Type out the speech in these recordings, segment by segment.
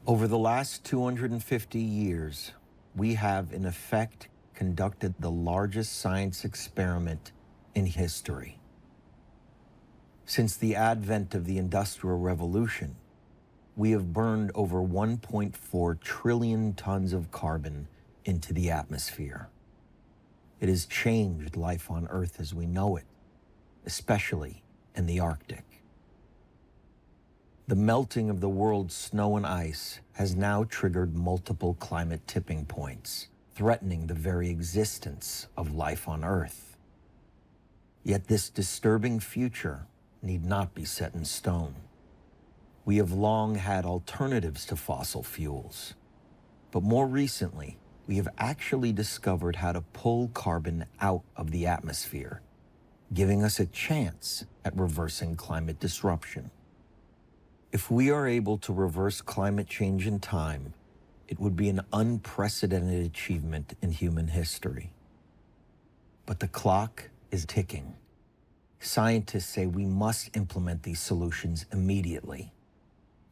Over the last 250 years, we have, in effect, conducted the largest science experiment in history. Since the advent of the Industrial Revolution, we have burned over 1.4 trillion tons of carbon into the atmosphere. It has changed life on Earth as we know it, especially in the Arctic. The melting of the world's snow and ice has now triggered multiple climate tipping points, threatening the very existence of life on Earth. Yet this disturbing future need not be set in stone. We have long had alternatives to fossil fuels, but more recently, we have actually discovered how to pull carbon out of the atmosphere, giving us a chance at reversing climate disruption. If we are able to reverse climate change in time, it would be an unprecedented achievement in human history. But the clock is ticking. Scientists say we must implement these solutions immediately.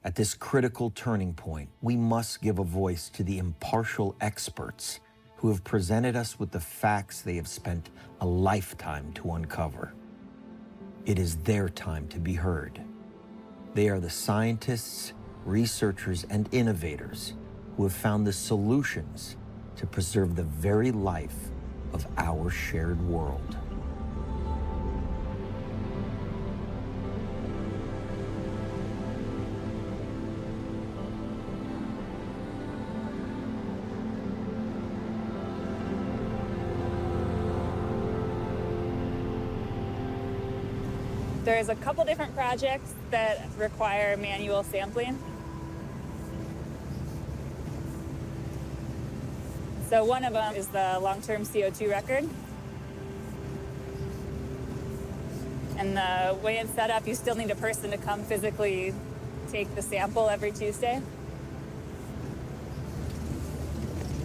At this critical turning point, we must give a voice to the impartial experts who have presented us with the facts they have spent a lifetime to uncover. It is their time to be heard. They are the scientists, researchers, and innovators who have found the solutions to preserve the very life of our shared world. There's a couple different projects that require manual sampling. So one of them is the long-term CO2 record. And the way it's set up, you still need a person to come physically take the sample every Tuesday.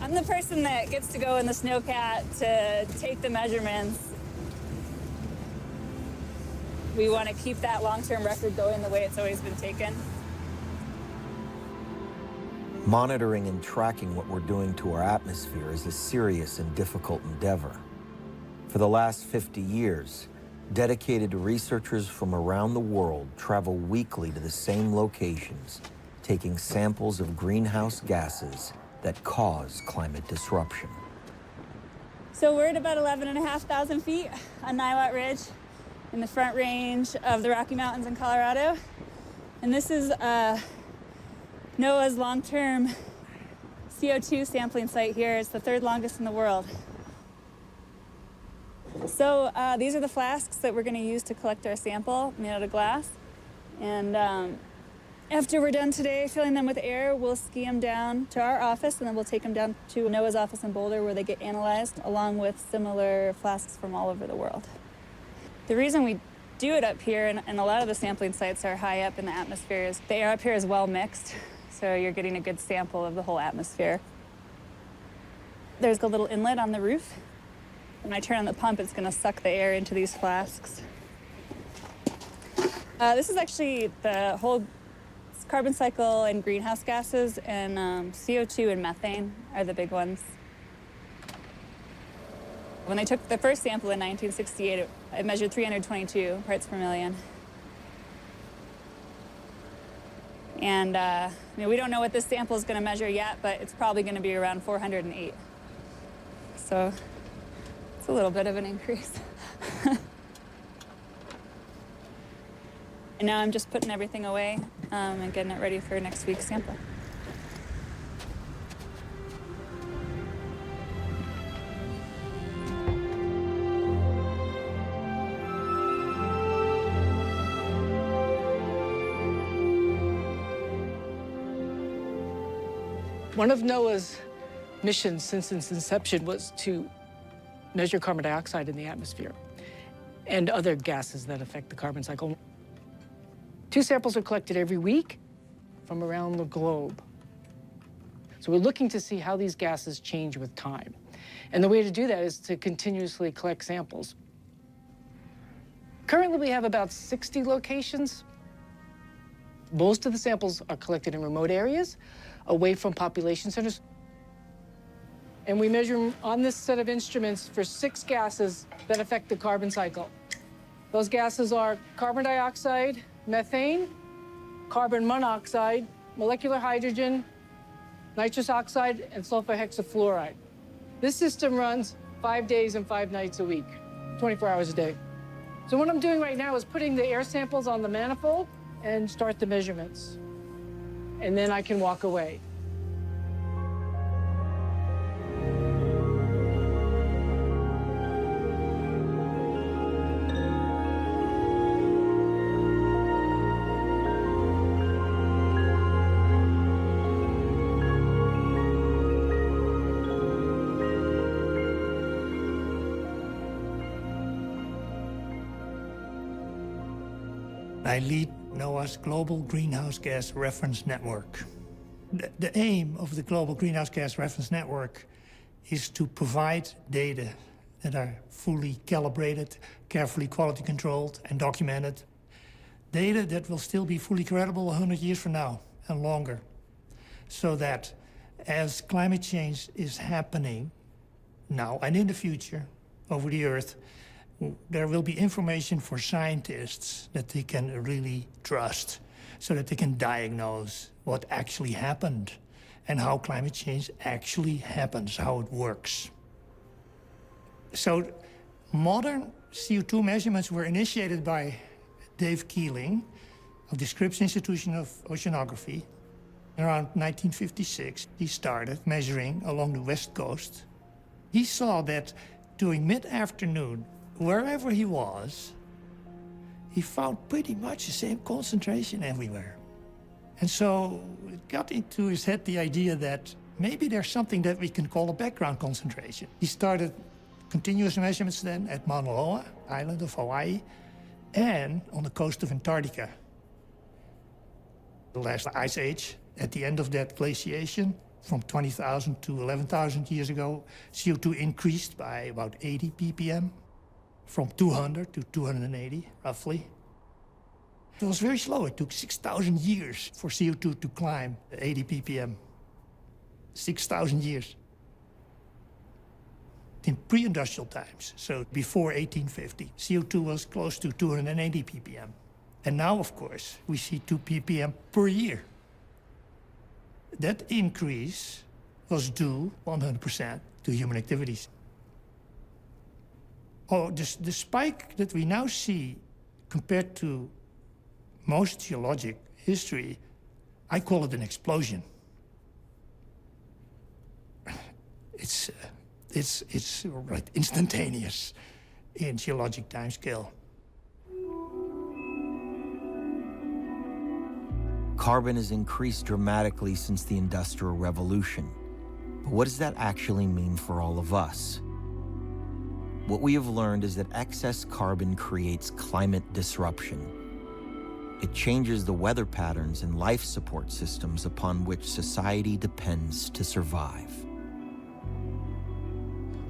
I'm the person that gets to go in the snowcat to take the measurements. We want to keep that long-term record going the way it's always been taken. Monitoring and tracking what we're doing to our atmosphere is a serious and difficult endeavor. For the last 50 years, dedicated researchers from around the world travel weekly to the same locations, taking samples of greenhouse gases that cause climate disruption. So we're at about 11,500 feet on Niwot Ridge, in the Front Range of the Rocky Mountains in Colorado. And this is NOAA's long-term CO2 sampling site here. It's the third longest in the world. So these are the flasks that we're going to use to collect our sample made out of glass. And after we're done today filling them with air, we'll ski them down to our office, and then we'll take them down to NOAA's office in Boulder where they get analyzed along with similar flasks from all over the world. The reason we do it up here, and a lot of the sampling sites are high up in the atmosphere, is the air up here is well mixed, so you're getting a good sample of the whole atmosphere. There's a little inlet on the roof. When I turn on the pump, it's going to suck the air into these flasks. This is actually the whole carbon cycle and greenhouse gases, and CO2 and methane are the big ones. When they took the first sample in 1968, it measured 322 parts per million. And we don't know what this sample is going to measure yet, but it's probably going to be around 408. So it's a little bit of an increase. And now I'm just putting everything away and getting it ready for next week's sample. One of NOAA's missions since its inception was to measure carbon dioxide in the atmosphere and other gases that affect the carbon cycle. 2 samples are collected every week from around the globe. So we're looking to see how these gases change with time. And the way to do that is to continuously collect samples. Currently, we have about 60 locations. Most of the samples are collected in remote areas, away from population centers. And we measure on this set of instruments for 6 gases that affect the carbon cycle. Those gases are carbon dioxide, methane, carbon monoxide, molecular hydrogen, nitrous oxide, and sulfur hexafluoride. This system runs 5 days and 5 nights a week, 24 hours a day. So what I'm doing right now is putting the air samples on the manifold and start the measurements. And then I can walk away. I lead NOAA's Global Greenhouse Gas Reference Network. The aim of the Global Greenhouse Gas Reference Network is to provide data that are fully calibrated, carefully quality controlled and documented. Data that will still be fully credible 100 years from now and longer. So that as climate change is happening now and in the future over the Earth, there will be information for scientists that they can really trust so that they can diagnose what actually happened and how climate change actually happens, how it works. So modern CO2 measurements were initiated by Dave Keeling of the Scripps Institution of Oceanography. Around 1956, he started measuring along the West Coast. He saw that during mid-afternoon, wherever he was, he found pretty much the same concentration everywhere. And so it got into his head the idea that maybe there's something that we can call a background concentration. He started continuous measurements then at Mauna Loa, island of Hawaii, and on the coast of Antarctica. The last ice age, at the end of that glaciation, from 20,000 to 11,000 years ago, CO2 increased by about 80 ppm. From 200 to 280, roughly. It was very slow. It took 6,000 years for CO2 to climb 80 ppm. 6,000 years. In pre-industrial times, so before 1850, CO2 was close to 280 ppm. And now, of course, we see 2 ppm per year. That increase was due 100% to human activities. Oh, the spike that we now see compared to most geologic history, I call it an explosion. It's right, instantaneous in geologic timescale. Carbon has increased dramatically since the Industrial Revolution. But what does that actually mean for all of us? What we have learned is that excess carbon creates climate disruption. It changes the weather patterns and life support systems upon which society depends to survive.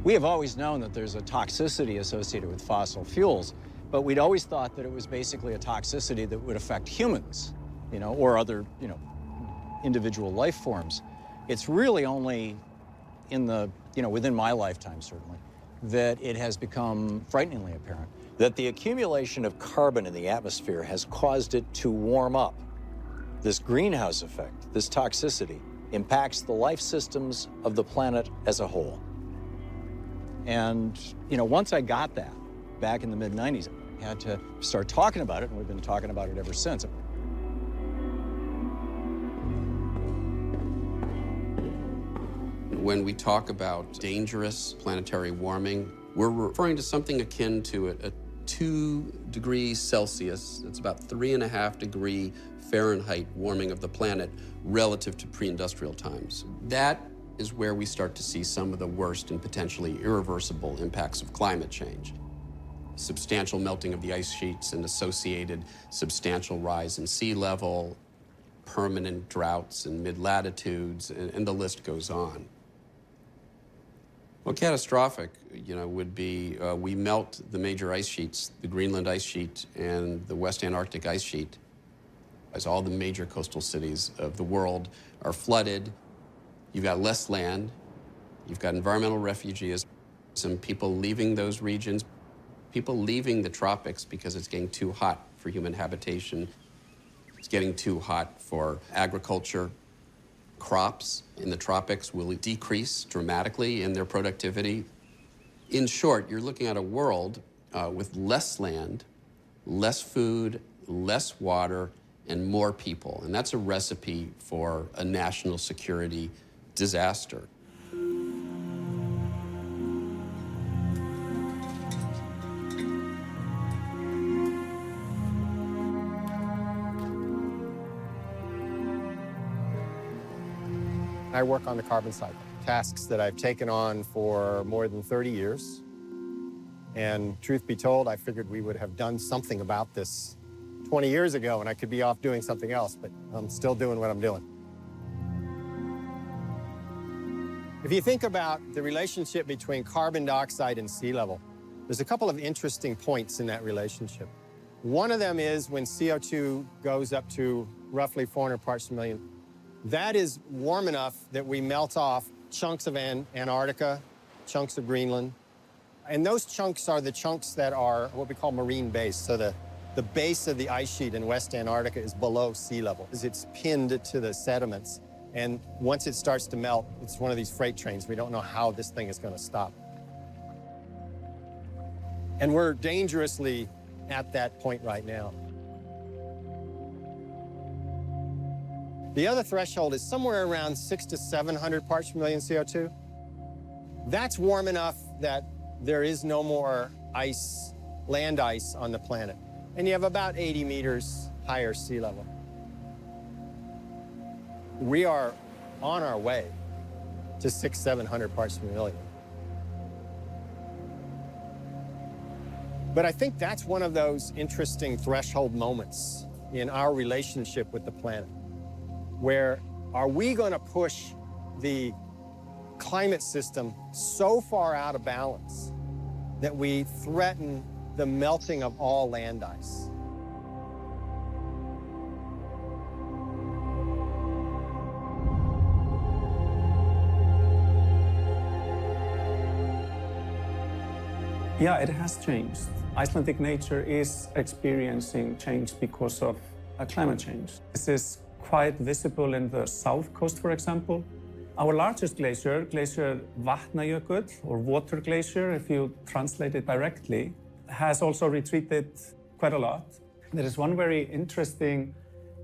We have always known that there's a toxicity associated with fossil fuels, but we'd always thought that it was basically a toxicity that would affect humans, or other, individual life forms. It's really only in the, within my lifetime, certainly, that it has become frighteningly apparent that the accumulation of carbon in the atmosphere has caused it to warm up. This greenhouse effect, this toxicity, impacts the life systems of the planet as a whole. And, once I got that back in the mid-90s, I had to start talking about it, and we've been talking about it ever since. When we talk about dangerous planetary warming, we're referring to something akin to a 2 degrees Celsius, it's about 3.5 degree Fahrenheit warming of the planet relative to pre-industrial times. That is where we start to see some of the worst and potentially irreversible impacts of climate change. Substantial melting of the ice sheets and associated substantial rise in sea level, permanent droughts in mid-latitudes, and the list goes on. Well, catastrophic, would be we melt the major ice sheets, the Greenland ice sheet and the West Antarctic ice sheet. As all the major coastal cities of the world are flooded, you've got less land, you've got environmental refugees, some people leaving those regions, people leaving the tropics because it's getting too hot for human habitation. It's getting too hot for agriculture. Crops in the tropics will decrease dramatically in their productivity. In short, you're looking at a world with less land, less food, less water, and more people. And that's a recipe for a national security disaster. I work on the carbon cycle, tasks that I've taken on for more than 30 years. And truth be told, I figured we would have done something about this 20 years ago and I could be off doing something else, but I'm still doing what I'm doing. If you think about the relationship between carbon dioxide and sea level, there's a couple of interesting points in that relationship. One of them is when CO2 goes up to roughly 400 parts per million. That is warm enough that we melt off chunks of Antarctica, chunks of Greenland. And those chunks are the chunks that are what we call marine base. So the base of the ice sheet in West Antarctica is below sea level. It's pinned to the sediments. And once it starts to melt, it's one of these freight trains. We don't know how this thing is going to stop. And we're dangerously at that point right now. The other threshold is somewhere around 600 to 700 parts per million CO2. That's warm enough that there is no more ice, land ice on the planet. And you have about 80 meters higher sea level. We are on our way to 600, 700 parts per million. But I think that's one of those interesting threshold moments in our relationship with the planet, where are we going to push the climate system so far out of balance that we threaten the melting of all land ice? Yeah, it has changed. Icelandic nature is experiencing change because of climate change. This is quite visible in the south coast, for example. Our largest glacier, Glacier Vatnajökull, or water glacier, if you translate it directly, has also retreated quite a lot. There is one very interesting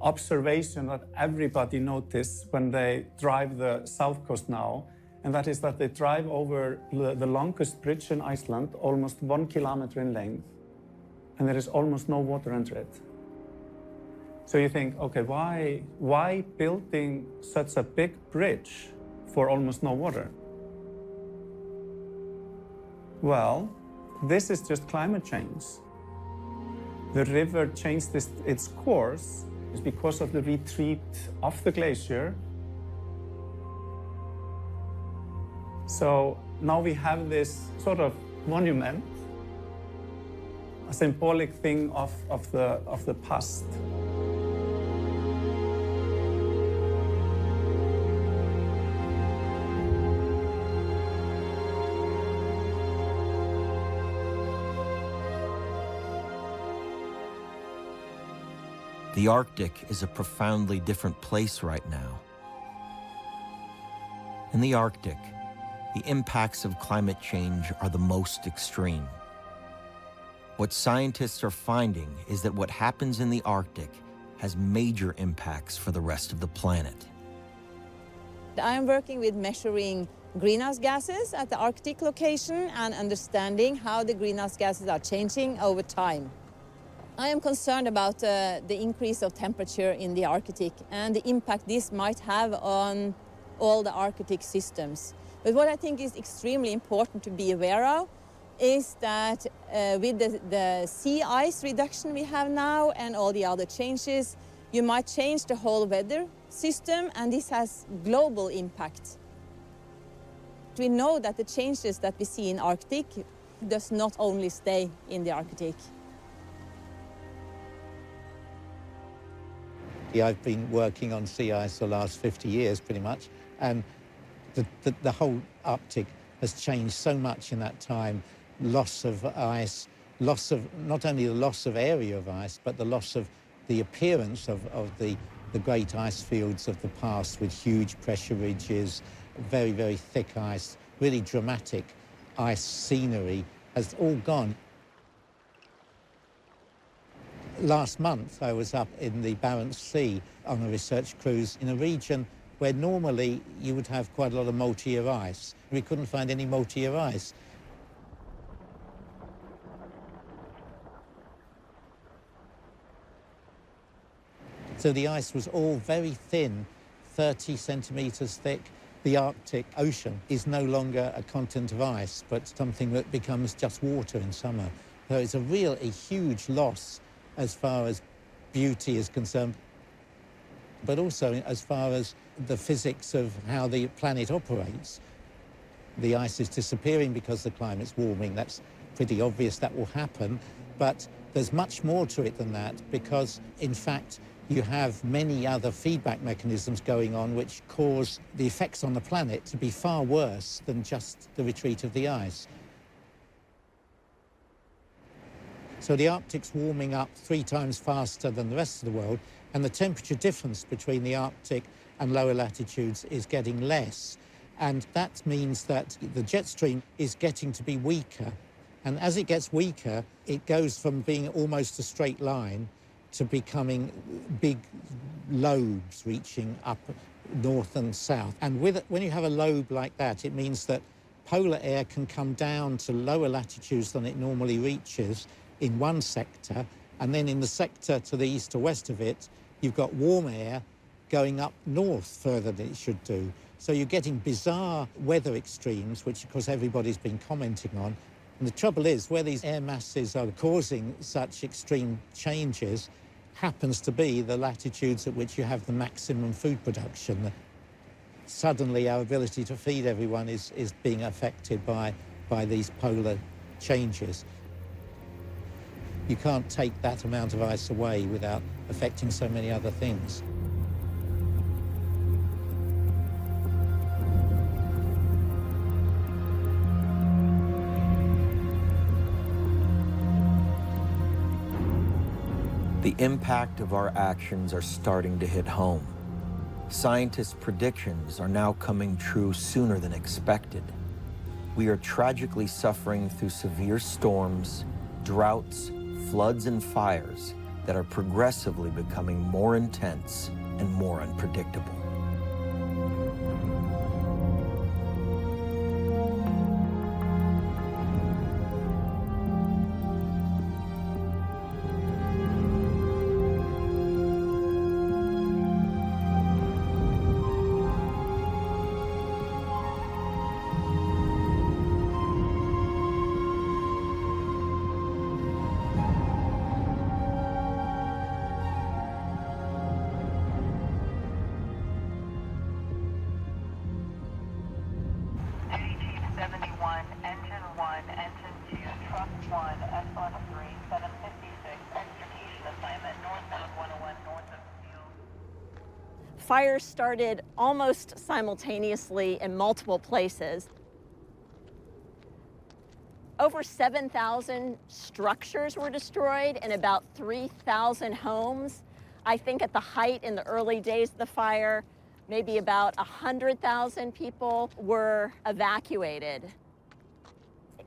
observation that everybody notices when they drive the south coast now, and that is that they drive over the longest bridge in Iceland, almost 1 kilometer in length, and there is almost no water under it. So you think, okay, why building such a big bridge for almost no water? Well, this is just climate change. The river changed its course is because of the retreat of the glacier. So now we have this sort of monument, a symbolic thing of the past. The Arctic is a profoundly different place right now. In the Arctic, the impacts of climate change are the most extreme. What scientists are finding is that what happens in the Arctic has major impacts for the rest of the planet. I'm working with measuring greenhouse gases at the Arctic location and understanding how the greenhouse gases are changing over time. I am concerned about the increase of temperature in the Arctic and the impact this might have on all the Arctic systems. But what I think is extremely important to be aware of is that with the sea ice reduction we have now and all the other changes, you might change the whole weather system, and this has global impact. We know that the changes that we see in Arctic does not only stay in the Arctic. I've been working on sea ice for the last 50 years, pretty much, and the whole Arctic has changed so much in that time. Loss of ice, loss of, not only the loss of area of ice, but the loss of the appearance of the great ice fields of the past with huge pressure ridges, very, very thick ice, really dramatic ice scenery has all gone. Last month, I was up in the Barents Sea on a research cruise in a region where normally you would have quite a lot of multi-year ice. We couldn't find any multi-year ice. So the ice was all very thin, 30 centimetres thick. The Arctic Ocean is no longer a continent of ice, but something that becomes just water in summer. So it's a huge loss as far as beauty is concerned, but also as far as the physics of how the planet operates. The ice is disappearing because the climate's warming. That's pretty obvious that will happen, but there's much more to it than that because, in fact, you have many other feedback mechanisms going on which cause the effects on the planet to be far worse than just the retreat of the ice. So the Arctic's warming up 3 times faster than the rest of the world, and the temperature difference between the Arctic and lower latitudes is getting less. And that means that the jet stream is getting to be weaker. And as it gets weaker, it goes from being almost a straight line to becoming big lobes reaching up north and south. And when you have a lobe like that, it means that polar air can come down to lower latitudes than it normally reaches in one sector, and then in the sector to the east or west of it, you've got warm air going up north further than it should do. So you're getting bizarre weather extremes, which of course everybody's been commenting on. And the trouble is, where these air masses are causing such extreme changes happens to be the latitudes at which you have the maximum food production. Suddenly our ability to feed everyone is being affected by these polar changes. You can't take that amount of ice away without affecting so many other things. The impact of our actions are starting to hit home. Scientists' predictions are now coming true sooner than expected. We are tragically suffering through severe storms, droughts, floods, and fires that are progressively becoming more intense and more unpredictable. Fires started almost simultaneously in multiple places. Over 7,000 structures were destroyed and about 3,000 homes. I think at the height in the early days of the fire, maybe about 100,000 people were evacuated.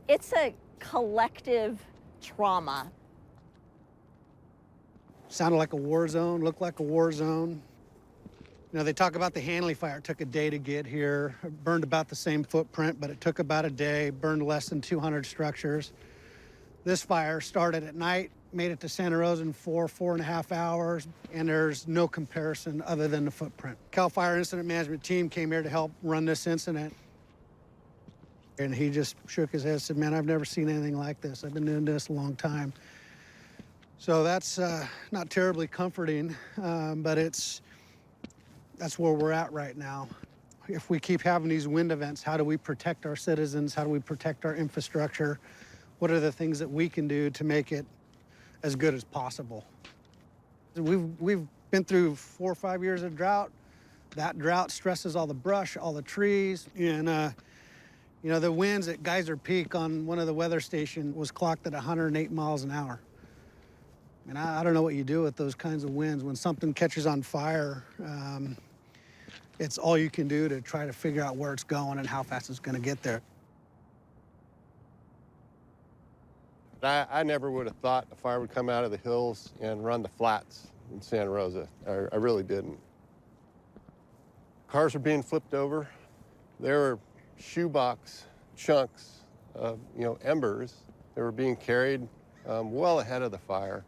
It's a collective trauma. Sounded like a war zone, looked like a war zone. You know, they talk about the Hanley fire. It took a day to get here. It burned about the same footprint, but it took about a day, burned less than 200 structures. This fire started at night, made it to Santa Rosa in 4.5 hours, and there's no comparison other than the footprint. Cal Fire Incident Management Team came here to help run this incident. And he just shook his head and said, man, I've never seen anything like this. I've been doing this a long time. So that's not terribly comforting, but that's where we're at right now. If we keep having these wind events, how do we protect our citizens? How do we protect our infrastructure? What are the things that we can do to make it as good as possible? We've Been through 4 or 5 years of drought. That drought stresses all the brush, all the trees, and you know, the winds at Geyser Peak on one of the weather stations was clocked at 108 miles an hour. And I don't know what you do with those kinds of winds. When something catches on fire, it's all you can do to try to figure out where it's going and how fast it's going to get there. I never would have thought a fire would come out of the hills and run the flats in Santa Rosa. I really didn't. Cars were being flipped over. There were shoebox chunks of, embers that were being carried well ahead of the fire.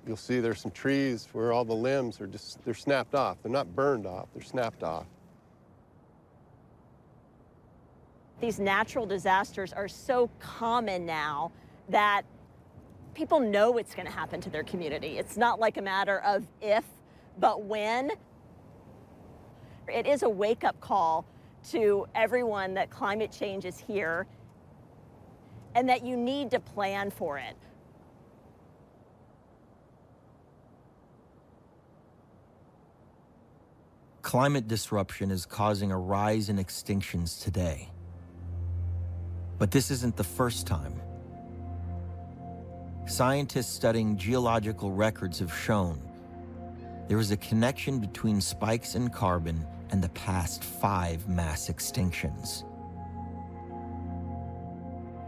You'll see there's some trees where all the limbs are they're snapped off. They're not burned off, they're snapped off. These natural disasters are so common now that people know it's going to happen to their community. It's not like a matter of if, but when. It is a wake-up call to everyone that climate change is here and that you need to plan for it. Climate disruption is causing a rise in extinctions today. But this isn't the first time. Scientists studying geological records have shown there is a connection between spikes in carbon and the past 5 mass extinctions.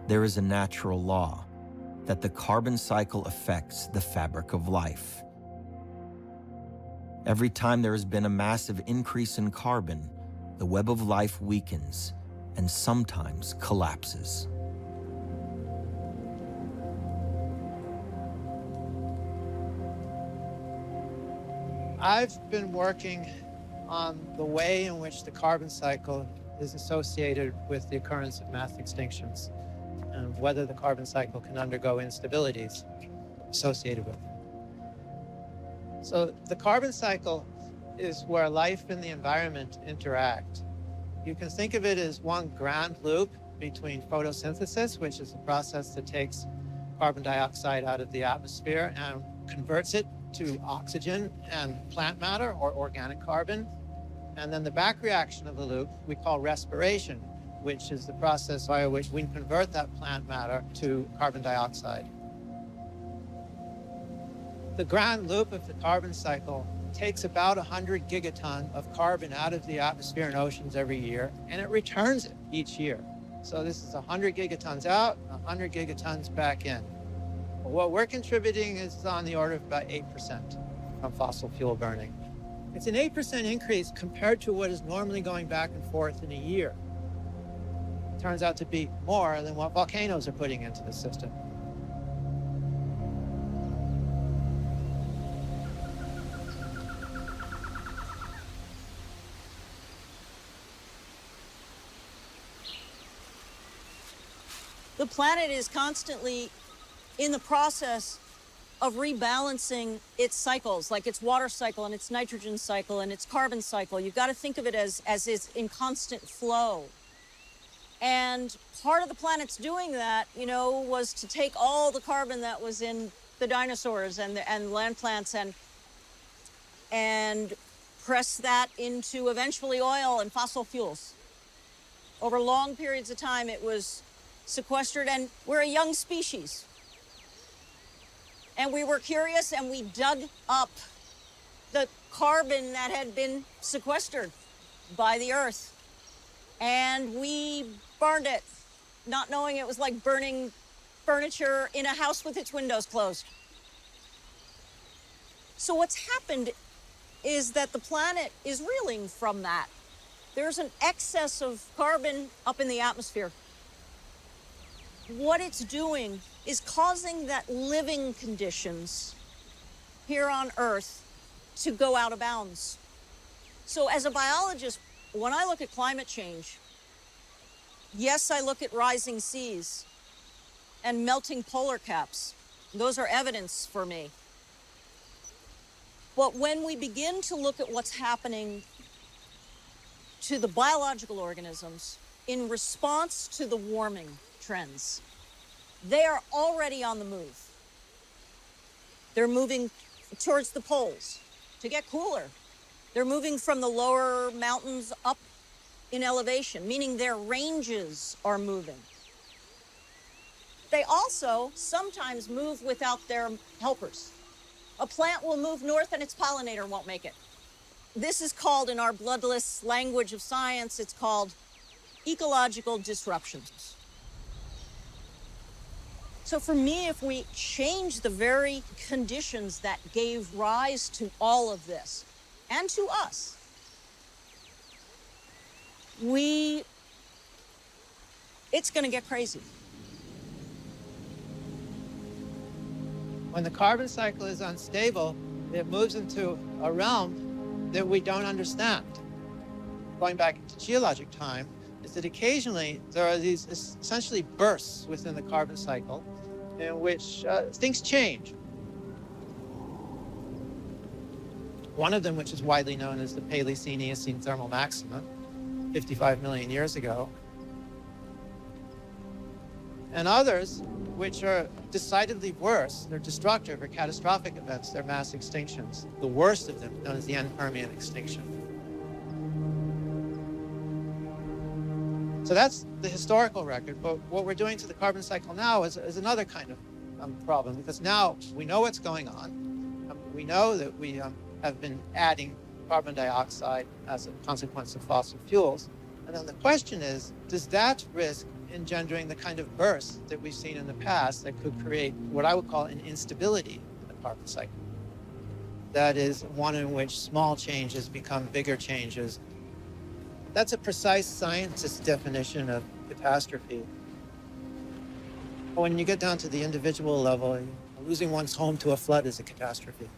There is a natural law that the carbon cycle affects the fabric of life. Every time there has been a massive increase in carbon, the web of life weakens and sometimes collapses. I've been working on the way in which the carbon cycle is associated with the occurrence of mass extinctions and whether the carbon cycle can undergo instabilities associated with it. So the carbon cycle is where life and the environment interact. You can think of it as one grand loop between photosynthesis, which is the process that takes carbon dioxide out of the atmosphere and converts it to oxygen and plant matter or organic carbon. And then the back reaction of the loop we call respiration, which is the process via which we convert that plant matter to carbon dioxide. The grand loop of the carbon cycle takes about 100 gigaton of carbon out of the atmosphere and oceans every year, and it returns it each year. So this is 100 gigatons out, 100 gigatons back in. What we're contributing is on the order of about 8% from fossil fuel burning. It's an 8% increase compared to what is normally going back and forth in a year. It turns out to be more than what volcanoes are putting into the system. The planet is constantly in the process of rebalancing its cycles, like its water cycle and its nitrogen cycle and its carbon cycle. You've got to think of it as it's in constant flow. And part of the planet's doing that, was to take all the carbon that was in the dinosaurs and land plants and press that into eventually oil and fossil fuels. Over long periods of time, it was sequestered, and we're a young species. And we were curious, and we dug up the carbon that had been sequestered by the Earth. And we burned it, not knowing it was like burning furniture in a house with its windows closed. So what's happened is that the planet is reeling from that. There's an excess of carbon up in the atmosphere. What it's doing is causing that living conditions here on Earth to go out of bounds. So as a biologist, when I look at climate change, yes, I look at rising seas and melting polar caps. Those are evidence for me. But when we begin to look at what's happening to the biological organisms in response to the warming trends, they are already on the move. They're moving towards the poles. to get cooler. They're moving from the lower mountains up in elevation, meaning their ranges are moving. They also sometimes move without their helpers. A plant will move north and its pollinator won't make it. This is called, in our bloodless language of science, it's called ecological disruptions. So for me, if we change the very conditions that gave rise to all of this, and to us, it's gonna get crazy. When the carbon cycle is unstable, it moves into a realm that we don't understand. Going back into geologic time, is that occasionally there are these essentially bursts within the carbon cycle in which things change. One of them, which is widely known as the Paleocene-Eocene thermal maxima, 55 million years ago. And others, which are decidedly worse, they're destructive or catastrophic events, they're mass extinctions. The worst of them, known as the end Permian extinction. So that's the historical record, but what we're doing to the carbon cycle now is another kind of problem, because now we know what's going on. We know that we have been adding carbon dioxide as a consequence of fossil fuels. And then the question is, does that risk engendering the kind of burst that we've seen in the past that could create what I would call an instability in the carbon cycle? That is one in which small changes become bigger changes. That's a precise scientist's definition of catastrophe. When you get down to the individual level, losing one's home to a flood is a catastrophe.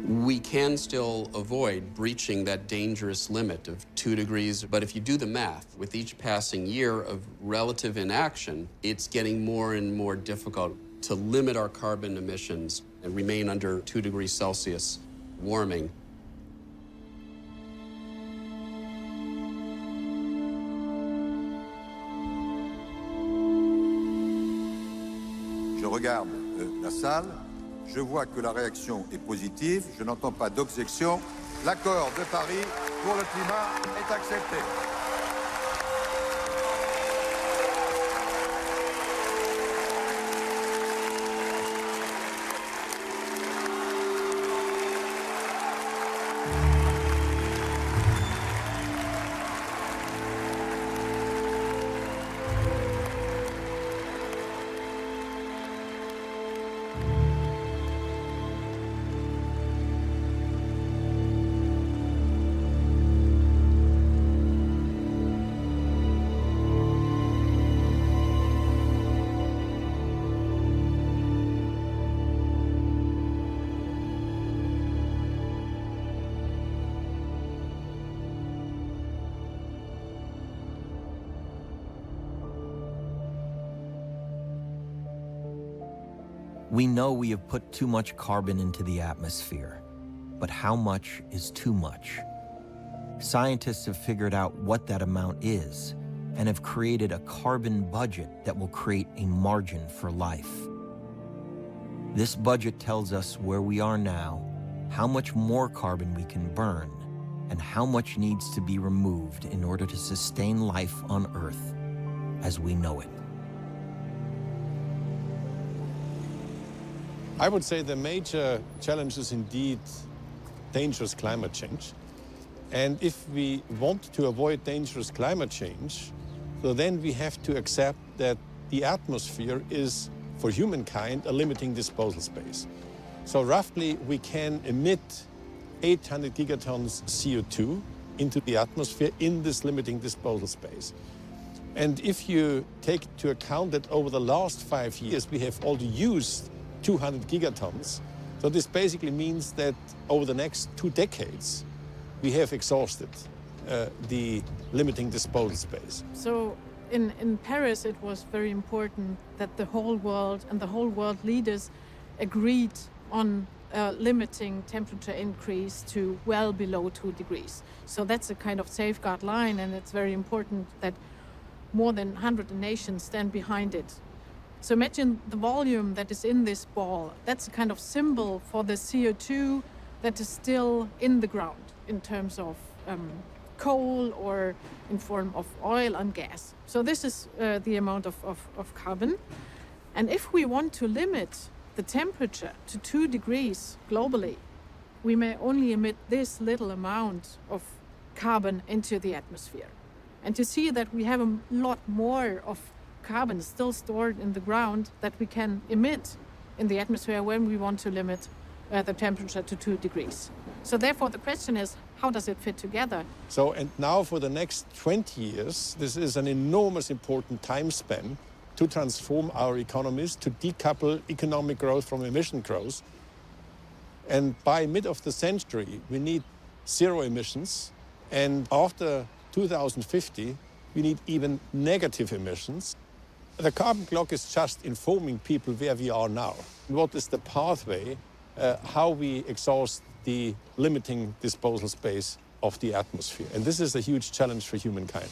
We can still avoid breaching that dangerous limit of 2 degrees, but if you do the math, with each passing year of relative inaction, it's getting more and more difficult to limit our carbon emissions and remain under 2 degrees Celsius warming. Je regarde la salle. Je vois que la réaction est positive. Je n'entends pas d'objection. L'accord de Paris pour le climat est accepté. We know we have put too much carbon into the atmosphere, but how much is too much? Scientists have figured out what that amount is, and have created a carbon budget that will create a margin for life. This budget tells us where we are now, how much more carbon we can burn, and how much needs to be removed in order to sustain life on Earth as we know it. I would say the major challenge is indeed dangerous climate change. And if we want to avoid dangerous climate change, so then we have to accept that the atmosphere is, for humankind, a limiting disposal space. So roughly, we can emit 800 gigatons CO2 into the atmosphere in this limiting disposal space. And if you take into account that over the last 5 years, we have already used 200 gigatons, so this basically means that over the next 2 decades, we have exhausted the limiting disposal space. So in Paris, it was very important that the whole world and the whole world leaders agreed on limiting temperature increase to well below 2 degrees. So that's a kind of safeguard line, and it's very important that more than 100 nations stand behind it. So imagine the volume that is in this ball. That's a kind of symbol for the CO2 that is still in the ground in terms of coal or in form of oil and gas. So this is the amount of carbon. And if we want to limit the temperature to 2 degrees globally, we may only emit this little amount of carbon into the atmosphere. And to see that we have a lot more of carbon still stored in the ground that we can emit in the atmosphere when we want to limit the temperature to 2 degrees. So therefore the question is, how does it fit together? So, and now for the next 20 years, this is an enormous important time span to transform our economies, to decouple economic growth from emission growth. And by mid of the century, we need 0 emissions. And after 2050, we need even negative emissions. The carbon clock is just informing people where we are now. What is the pathway, how we exhaust the limiting disposal space of the atmosphere. And this is a huge challenge for humankind.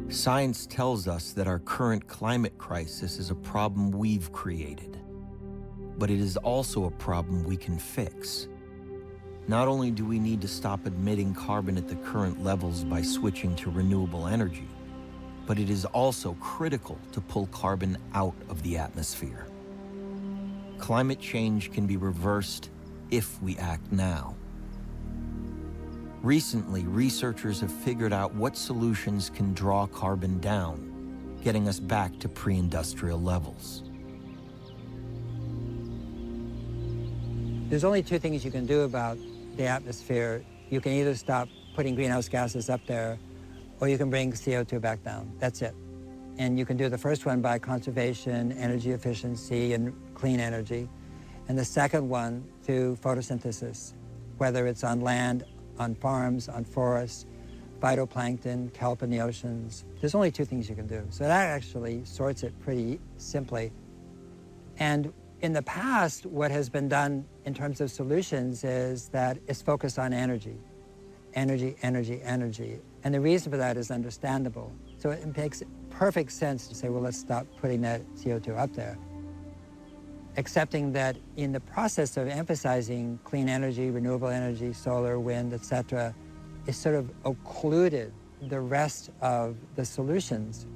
Science tells us that our current climate crisis is a problem we've created, but it is also a problem we can fix. Not only do we need to stop emitting carbon at the current levels by switching to renewable energy, but it is also critical to pull carbon out of the atmosphere. Climate change can be reversed if we act now. Recently, researchers have figured out what solutions can draw carbon down, getting us back to pre-industrial levels. There's only 2 things you can do about the atmosphere. You can either stop putting greenhouse gases up there, or you can bring CO2 back down. That's it. And you can do the first one by conservation, energy efficiency, and clean energy. And the second one through photosynthesis, whether it's on land, on farms, on forests, phytoplankton, kelp in the oceans. There's only 2 things you can do. So that actually sorts it pretty simply. And in the past, what has been done in terms of solutions is that it's focused on energy. Energy, energy, energy. And the reason for that is understandable. So it makes perfect sense to say, well, let's stop putting that CO2 up there. Accepting that in the process of emphasizing clean energy, renewable energy, solar, wind, etc., it sort of occluded the rest of the solutions.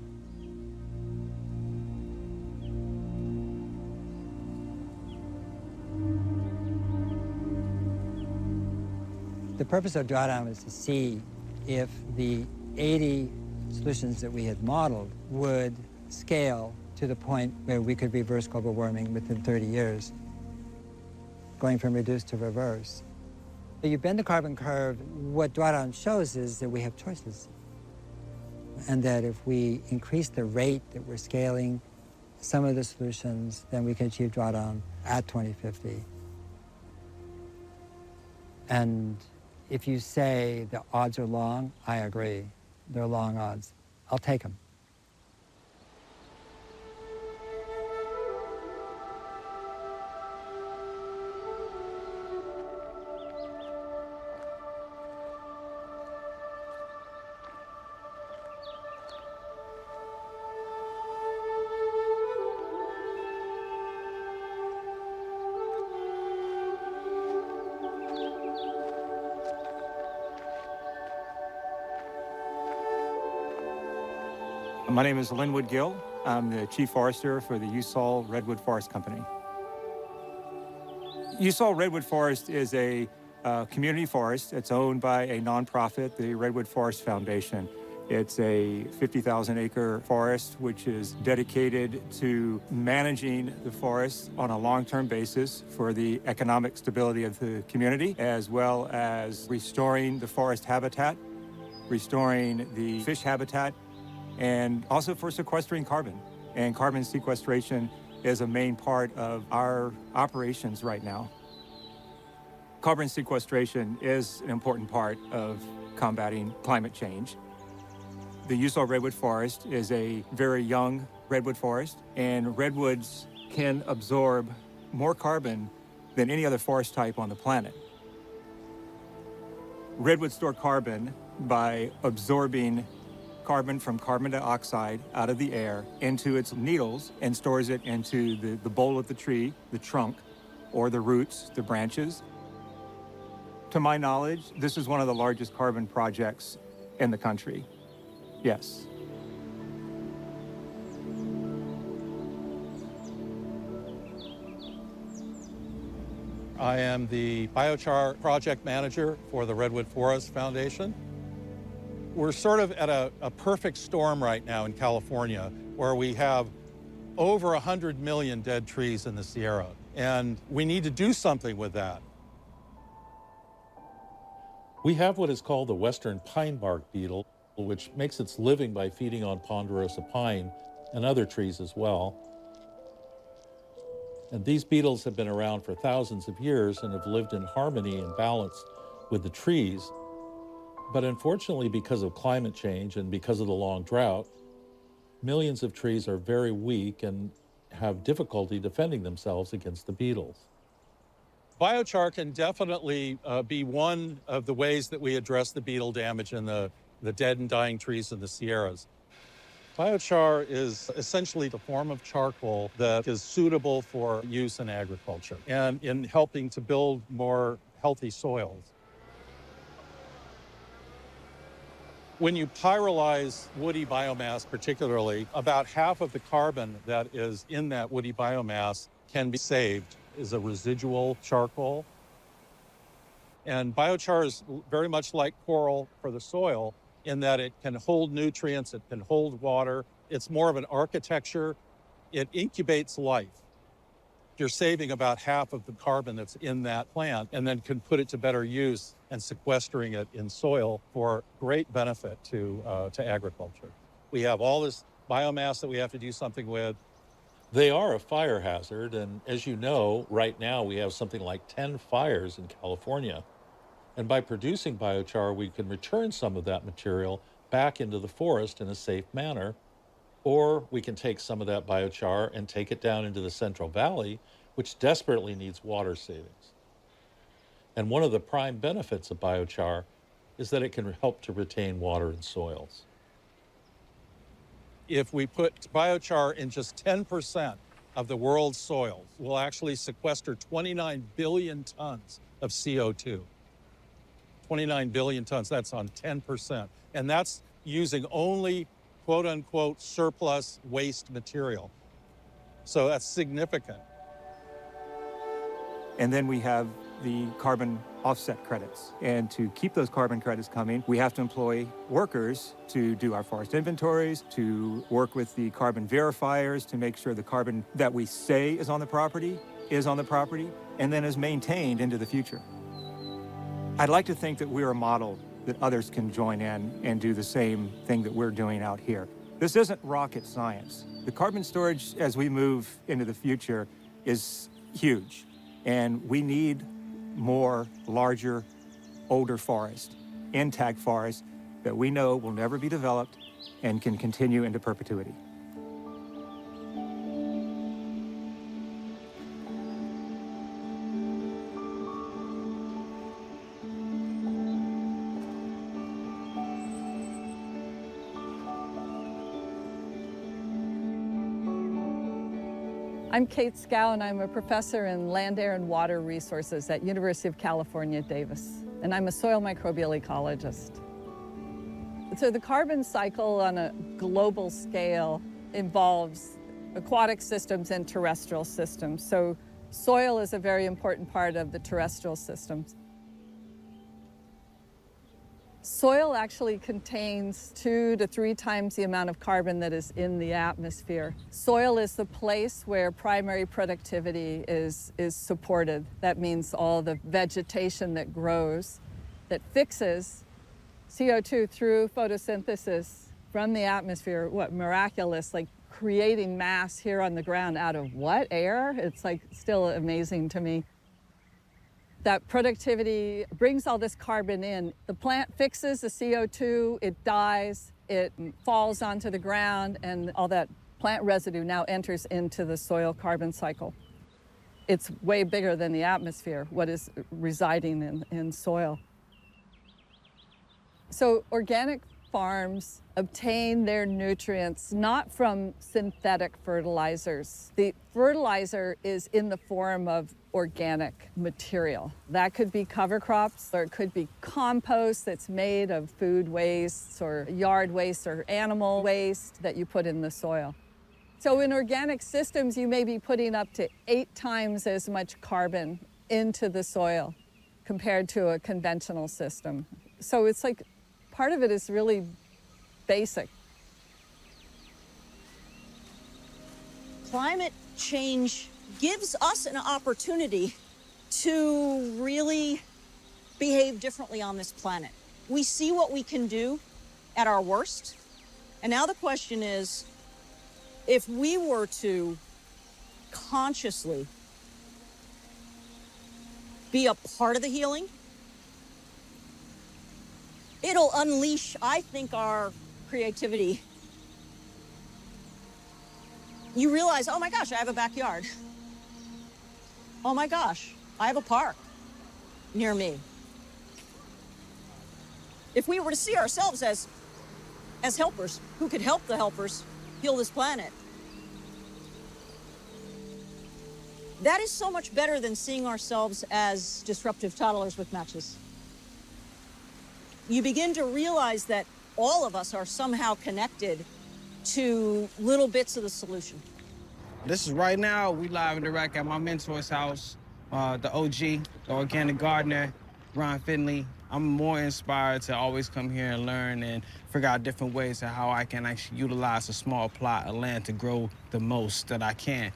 The purpose of drawdown was to see if the 80 solutions that we had modeled would scale to the point where we could reverse global warming within 30 years, going from reduce to reverse. You bend the carbon curve, what drawdown shows is that we have choices. And that if we increase the rate that we're scaling some of the solutions, then we can achieve drawdown at 2050. And if you say the odds are long, I agree. They're long odds. I'll take them. My name is Linwood Gill. I'm the Chief Forester for the Usal Redwood Forest Company. Usal Redwood Forest is a community forest. It's owned by a nonprofit, the Redwood Forest Foundation. It's a 50,000 acre forest which is dedicated to managing the forest on a long-term basis for the economic stability of the community, as well as restoring the forest habitat, restoring the fish habitat, and also for sequestering carbon. And carbon sequestration is a main part of our operations right now. Carbon sequestration is an important part of combating climate change. The Usal Redwood Forest is a very young redwood forest, and redwoods can absorb more carbon than any other forest type on the planet. Redwoods store carbon by absorbing carbon from carbon dioxide out of the air into its needles and stores it into the bole of the tree, the trunk, or the roots, the branches. To my knowledge, this is one of the largest carbon projects in the country. Yes. I am the biochar project manager for the Redwood Forest Foundation. We're sort of at a perfect storm right now in California, where we have over 100 million dead trees in the Sierra, and we need to do something with that. We have what is called the western pine bark beetle, which makes its living by feeding on ponderosa pine and other trees as well. And these beetles have been around for thousands of years and have lived in harmony and balance with the trees. But unfortunately, because of climate change and because of the long drought, millions of trees are very weak and have difficulty defending themselves against the beetles. Biochar can definitely be one of the ways that we address the beetle damage in the dead and dying trees in the Sierras. Biochar is essentially the form of charcoal that is suitable for use in agriculture and in helping to build more healthy soils. When you pyrolyze woody biomass particularly, about half of the carbon that is in that woody biomass can be saved as a residual charcoal. And biochar is very much like coral for the soil in that it can hold nutrients, it can hold water. It's more of an architecture. It incubates life. You're saving about half of the carbon that's in that plant and then can put it to better use and sequestering it in soil for great benefit to agriculture. We have all this biomass that we have to do something with. They are a fire hazard, and as you know, right now we have something like 10 fires in California. And by producing biochar, we can return some of that material back into the forest in a safe manner, or we can take some of that biochar and take it down into the Central Valley, which desperately needs water savings. And one of the prime benefits of biochar is that it can help to retain water in soils. If we put biochar in just 10% of the world's soils, we'll actually sequester 29 billion tons of CO2. 29 billion tons, that's on 10%. And that's using only quote unquote surplus waste material. So that's significant. And then we have the carbon offset credits. And to keep those carbon credits coming, we have to employ workers to do our forest inventories, to work with the carbon verifiers to make sure the carbon that we say is on the property, and then is maintained into the future. I'd like to think that we're a model that others can join in and do the same thing that we're doing out here. This isn't rocket science. The carbon storage as we move into the future is huge, and we need more larger, older forest, intact forest that we know will never be developed and can continue into perpetuity. I'm Kate Scow, and I'm a professor in land, air, and water resources at University of California, Davis. And I'm a soil microbial ecologist. So the carbon cycle on a global scale involves aquatic systems and terrestrial systems. So soil is a very important part of the terrestrial systems. Soil actually contains 2 to 3 times the amount of carbon that is in the atmosphere. Soil is the place where primary productivity is supported. That means all the vegetation that grows, that fixes CO2 through photosynthesis from the atmosphere, what miraculous, like creating mass here on the ground out of what, air? It's like still amazing to me. That productivity brings all this carbon in. The plant fixes the CO2, it dies, it falls onto the ground, and all that plant residue now enters into the soil carbon cycle. It's way bigger than the atmosphere, what is residing in soil. So organic farms obtain their nutrients not from synthetic fertilizers. The fertilizer is in the form of organic material. That could be cover crops, or it could be compost that's made of food wastes or yard waste or animal waste that you put in the soil. So in organic systems, you may be putting up to 8 times as much carbon into the soil compared to a conventional system. So it's like part of it is really basic. Climate change gives us an opportunity to really behave differently on this planet. We see what we can do at our worst. And now the question is, if we were to consciously be a part of the healing, it'll unleash, I think, our creativity. You realize, oh my gosh, I have a backyard. Oh my gosh, I have a park near me. If we were to see ourselves as helpers who could help the helpers heal this planet, that is so much better than seeing ourselves as disruptive toddlers with matches. You begin to realize that all of us are somehow connected to little bits of the solution. This is right now, we live and direct at my mentor's house, the OG, the organic gardener, Ron Finley. I'm more inspired to always come here and learn and figure out different ways of how I can actually utilize a small plot of land to grow the most that I can.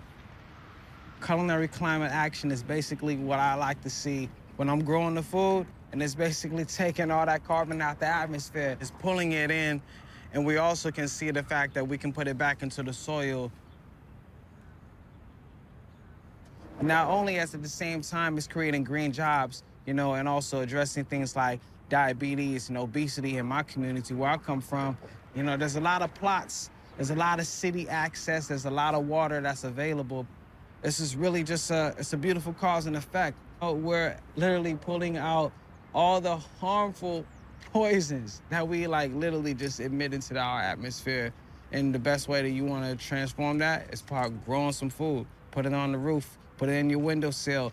Culinary climate action is basically what I like to see when I'm growing the food, and it's basically taking all that carbon out the atmosphere, it's pulling it in, and we also can see the fact that we can put it back into the soil. Not only as at the same time as creating green jobs, you know, and also addressing things like diabetes and obesity in my community where I come from. You know, there's a lot of plots, there's a lot of city access, there's a lot of water that's available. This is really just it's a beautiful cause and effect. We're literally pulling out all the harmful poisons that we literally just emit into our atmosphere. And the best way that you want to transform that is by growing some food, put it on the roof, put it in your windowsill.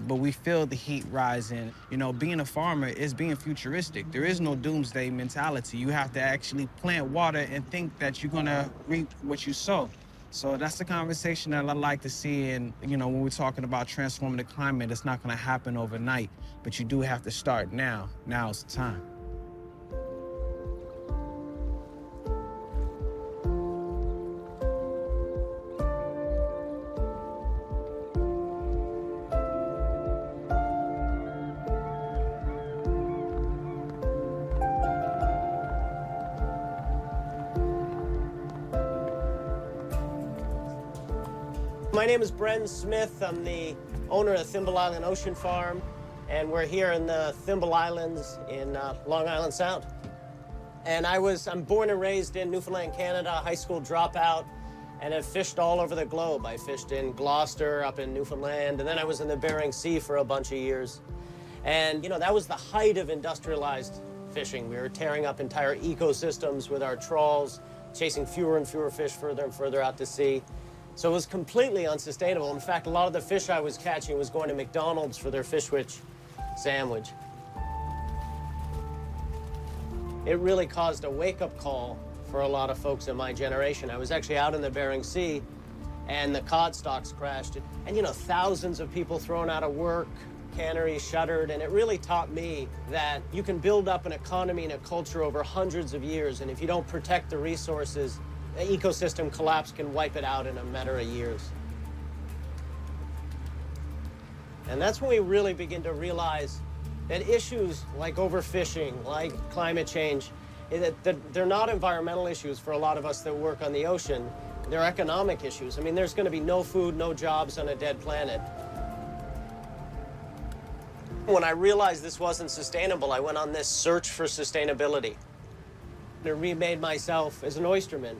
But we feel the heat rising. You know, being a farmer is being futuristic. There is no doomsday mentality. You have to actually plant water and think that you're gonna reap what you sow. So that's the conversation that I like to see. And, you know, when we're talking about transforming the climate, it's not gonna happen overnight, but you do have to start now. Now's the time. My name is Bren Smith. I'm the owner of Thimble Island Ocean Farm, and we're here in the Thimble Islands in Long Island Sound. And I'm born and raised in Newfoundland, Canada, high school dropout, and have fished all over the globe. I fished in Gloucester, up in Newfoundland, and then I was in the Bering Sea for a bunch of years. And, you know, that was the height of industrialized fishing. We were tearing up entire ecosystems with our trawls, chasing fewer and fewer fish further and further out to sea. So it was completely unsustainable. In fact, a lot of the fish I was catching was going to McDonald's for their fish witch sandwich. it really caused a wake-up call for a lot of folks in my generation. I was actually out in the Bering Sea, and the cod stocks crashed. And, you know, thousands of people thrown out of work, canneries shuttered, and it really taught me that you can build up an economy and a culture over hundreds of years, and if you don't protect the resources, an ecosystem collapse can wipe it out in a matter of years. And that's when we really begin to realize that issues like overfishing, like climate change, that they're not environmental issues for a lot of us that work on the ocean. They're economic issues. I mean, there's going to be no food, no jobs on a dead planet. When I realized this wasn't sustainable, I went on this search for sustainability. I remade myself as an oysterman.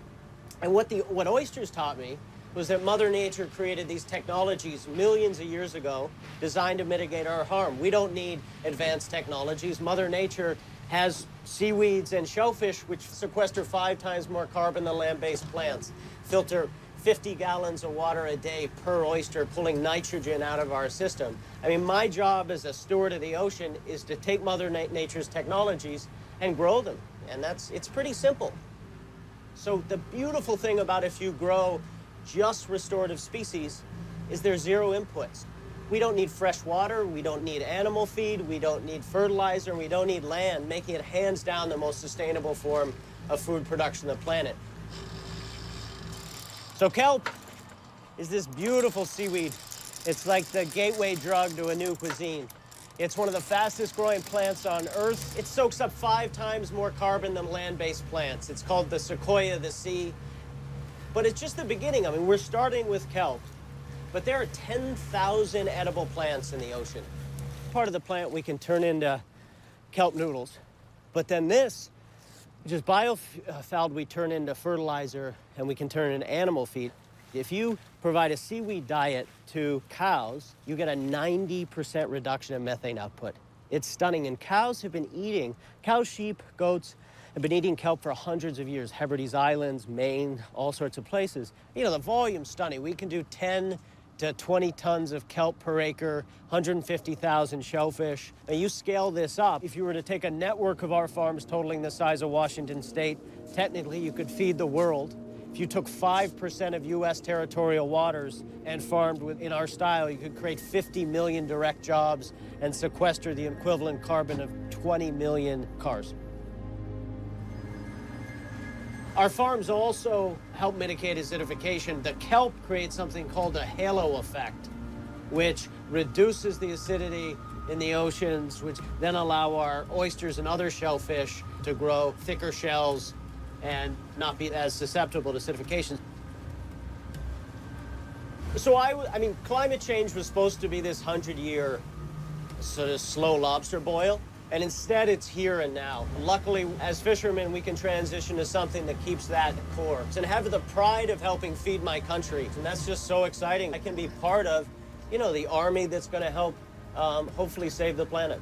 And what oysters taught me was that Mother Nature created these technologies millions of years ago designed to mitigate our harm. We don't need advanced technologies. Mother Nature has seaweeds and shellfish which sequester 5 times more carbon than land-based plants, filter 50 gallons of water a day per oyster, pulling nitrogen out of our system. I mean, my job as a steward of the ocean is to take Mother Nature's technologies and grow them. And it's pretty simple. So the beautiful thing about if you grow just restorative species is there's zero inputs. We don't need fresh water, we don't need animal feed, we don't need fertilizer, we don't need land, making it hands down the most sustainable form of food production on the planet. So kelp is this beautiful seaweed. It's like the gateway drug to a new cuisine. It's one of the fastest growing plants on Earth. It soaks up 5 times more carbon than land-based plants. It's called the sequoia of the sea. But it's just the beginning. I mean, we're starting with kelp, but there are 10,000 edible plants in the ocean. Part of the plant we can turn into kelp noodles, but then this, which is biofouling, we turn into fertilizer, and we can turn into animal feed. If you provide a seaweed diet to cows, you get a 90% reduction in methane output. It's stunning, and cows, sheep, goats, have been eating kelp for hundreds of years. Hebrides Islands, Maine, all sorts of places. You know, the volume's stunning. We can do 10 to 20 tons of kelp per acre, 150,000 shellfish. Now you scale this up, if you were to take a network of our farms totaling the size of Washington State, technically you could feed the world. If you took 5% of US territorial waters and farmed in our style, you could create 50 million direct jobs and sequester the equivalent carbon of 20 million cars. Our farms also help mitigate acidification. The kelp creates something called a halo effect, which reduces the acidity in the oceans, which then allow our oysters and other shellfish to grow thicker shells and not be as susceptible to acidification. So I mean, climate change was supposed to be this 100-year sort of slow lobster boil, and instead it's here and now. Luckily, as fishermen, we can transition to something that keeps that core and have the pride of helping feed my country. And that's just so exciting. I can be part of, you know, the army that's going to help hopefully save the planet.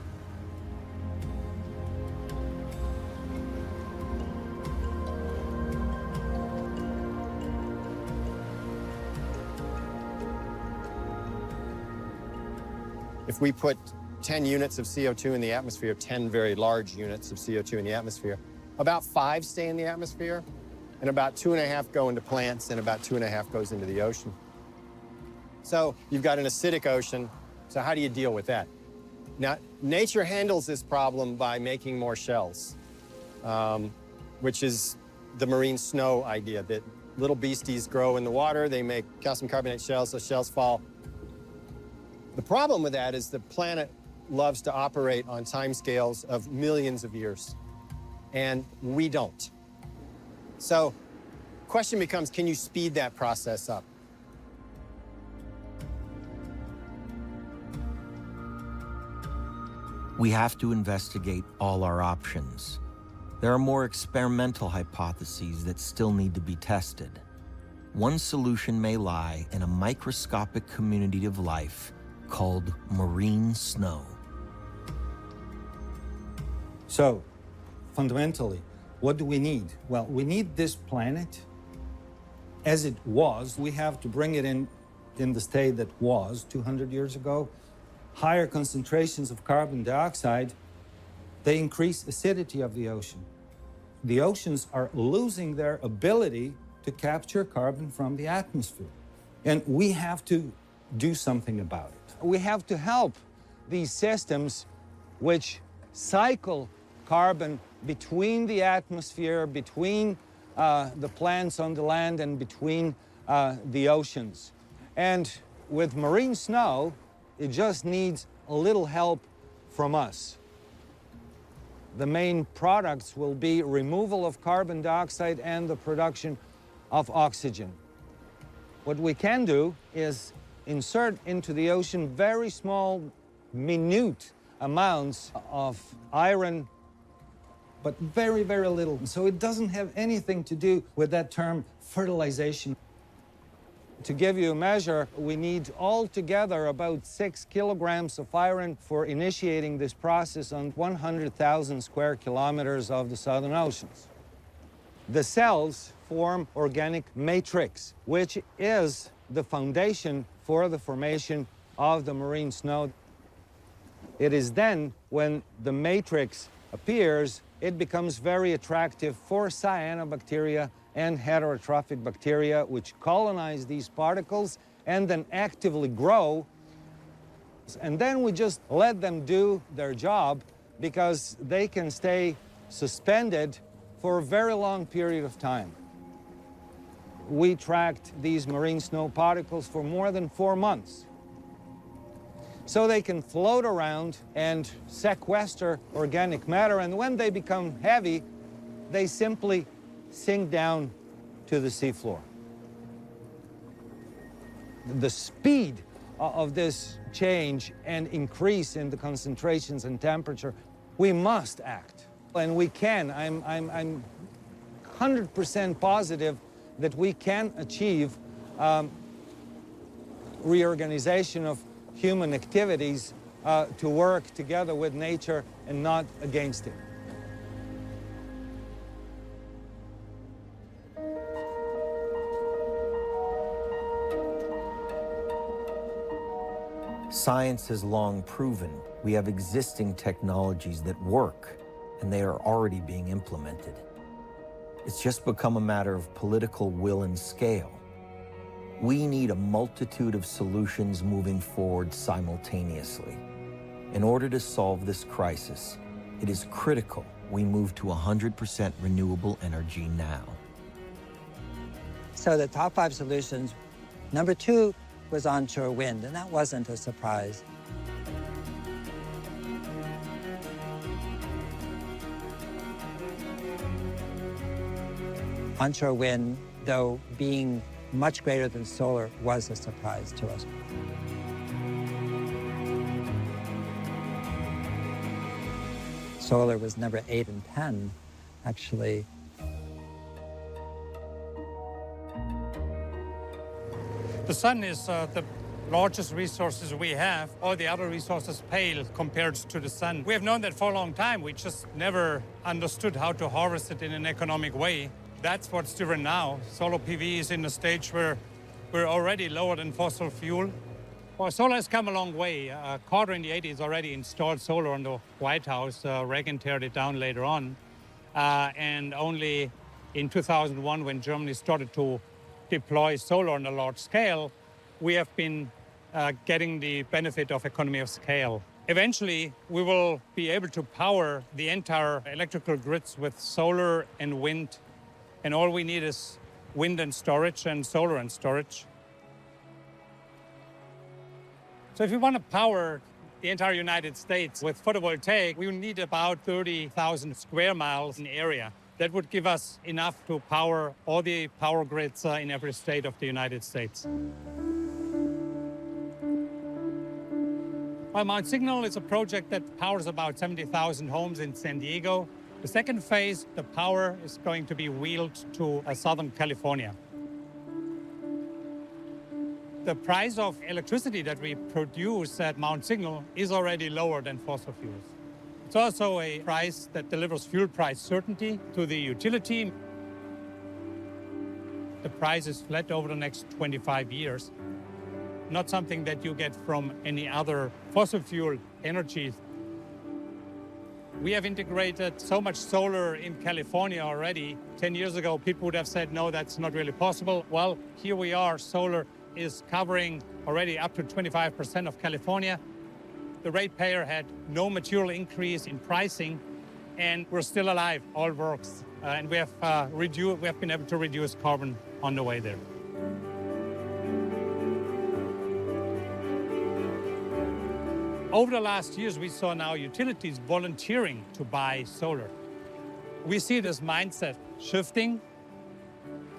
If we put 10 units of CO2 in the atmosphere, 10 very large units of CO2 in the atmosphere, about 5 stay in the atmosphere, and about 2.5 go into plants, and about 2.5 goes into the ocean. So you've got an acidic ocean, so how do you deal with that? Now, nature handles this problem by making more shells, which is the marine snow idea, that little beasties grow in the water, they make calcium carbonate shells, those shells fall. The problem with that is the planet loves to operate on timescales of millions of years, and we don't. So the question becomes, can you speed that process up? We have to investigate all our options. There are more experimental hypotheses that still need to be tested. One solution may lie in a microscopic community of life called marine snow. So, fundamentally, what do we need? Well, we need this planet as it was. We have to bring it in the state that was 200 years ago. Higher concentrations of carbon dioxide, they increase acidity of the ocean. the oceans are losing their ability to capture carbon from the atmosphere. And we have to do something about it. We have to help these systems which cycle carbon between the atmosphere, between the plants on the land, and between the oceans. And with marine snow, it just needs a little help from us. The main products will be removal of carbon dioxide and the production of oxygen. What we can do is insert into the ocean very small, minute amounts of iron, but very, very little. So it doesn't have anything to do with that term fertilization. To give you a measure, we need altogether about 6 kilograms of iron for initiating this process on 100,000 square kilometers of the southern oceans. The cells form organic matrix, which is the foundation for the formation of the marine snow. It is then, when the matrix appears, it becomes very attractive for cyanobacteria and heterotrophic bacteria, which colonize these particles and then actively grow. And then we just let them do their job, because they can stay suspended for a very long period of time. We tracked these marine snow particles for more than 4 months. So they can float around and sequester organic matter, and when they become heavy, they simply sink down to the seafloor. The speed of this change and increase in the concentrations and temperature, we must act, and we can. I'm 100% positive that we can achieve reorganization of human activities to work together with nature and not against it. Science has long proven we have existing technologies that work, and they are already being implemented. It's just become a matter of political will and scale. We need a multitude of solutions moving forward simultaneously. In order to solve this crisis, it is critical we move to 100% renewable energy now. So the top 5 solutions, number 2 was onshore wind, and that wasn't a surprise. Onshore wind, though being much greater than solar, was a surprise to us. Solar was number 8 and 10, actually. The sun is the largest resources we have. All the other resources pale compared to the sun. We have known that for a long time. We just never understood how to harvest it in an economic way. That's what's different now. Solar PV is in a stage where we're already lower than fossil fuel. Well, solar has come a long way. Carter in the 80s already installed solar on the White House. Reagan teared it down later on. And only in 2001, when Germany started to deploy solar on a large scale, we have been getting the benefit of economy of scale. Eventually, we will be able to power the entire electrical grids with solar and wind, and all we need is wind and storage and solar and storage. So if we want to power the entire United States with photovoltaic, we will need about 30,000 square miles in area. That would give us enough to power all the power grids in every state of the United States. Well, Mount Signal is a project that powers about 70,000 homes in San Diego. The second phase, the power is going to be wheeled to Southern California. The price of electricity that we produce at Mount Signal is already lower than fossil fuels. It's also a price that delivers fuel price certainty to the utility. The price is flat over the next 25 years. Not something that you get from any other fossil fuel energy. We have integrated so much solar in California already. 10 years ago, people would have said, no, that's not really possible. Well, here we are. Solar is covering already up to 25% of California. The ratepayer had no material increase in pricing, and we're still alive. All works. And we have been able to reduce carbon on the way there. Over the last years, we saw now utilities volunteering to buy solar. We see this mindset shifting.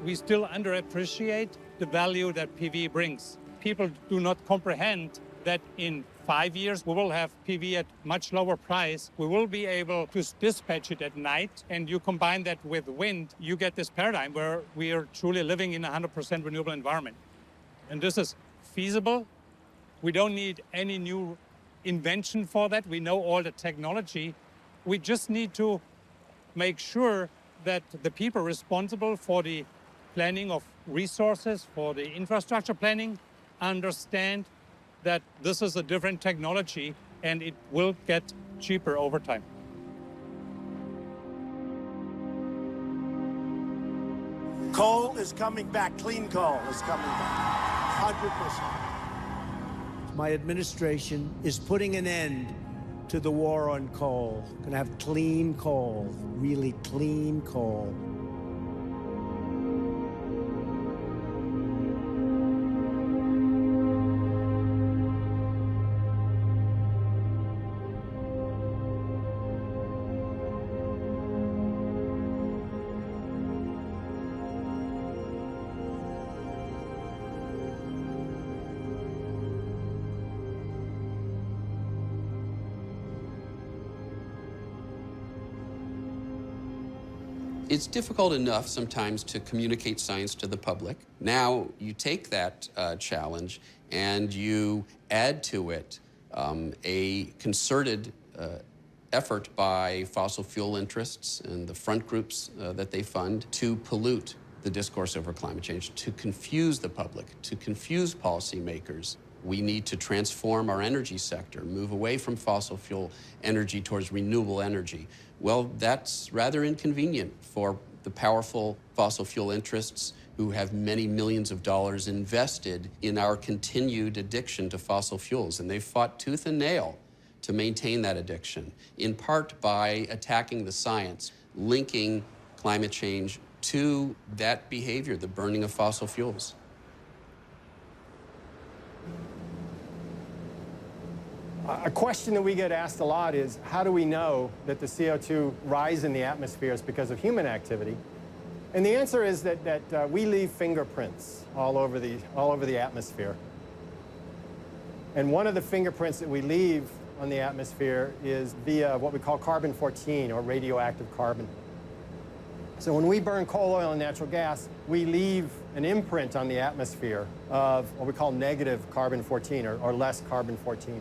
We still underappreciate the value that PV brings. People do not comprehend that in 5 years, we will have PV at much lower price. We will be able to dispatch it at night, and you combine that with wind, you get this paradigm where we are truly living in a 100% renewable environment. And this is feasible. We don't need any new invention for that. We know all the technology. We just need to make sure that the people responsible for the planning of resources, for the infrastructure planning, understand that this is a different technology and it will get cheaper over time. Coal is coming back. Clean coal is coming back. 100%. My administration is putting an end to the war on coal. We're gonna have clean coal, really clean coal. It's difficult enough sometimes to communicate science to the public. Now you take that challenge and you add to it a concerted effort by fossil fuel interests and the front groups that they fund to pollute the discourse over climate change, to confuse the public, to confuse policymakers. We need to transform our energy sector, move away from fossil fuel energy towards renewable energy. Well, that's rather inconvenient for the powerful fossil fuel interests who have many millions of dollars invested in our continued addiction to fossil fuels. And they've fought tooth and nail to maintain that addiction, in part by attacking the science, linking climate change to that behavior, the burning of fossil fuels. A question that we get asked a lot is, how do we know that the CO2 rise in the atmosphere is because of human activity? And the answer is that we leave fingerprints all over the atmosphere. And one of the fingerprints that we leave on the atmosphere is via what we call carbon-14, or radioactive carbon. So when we burn coal, oil, and natural gas, we leave an imprint on the atmosphere of what we call negative carbon-14, or less carbon-14.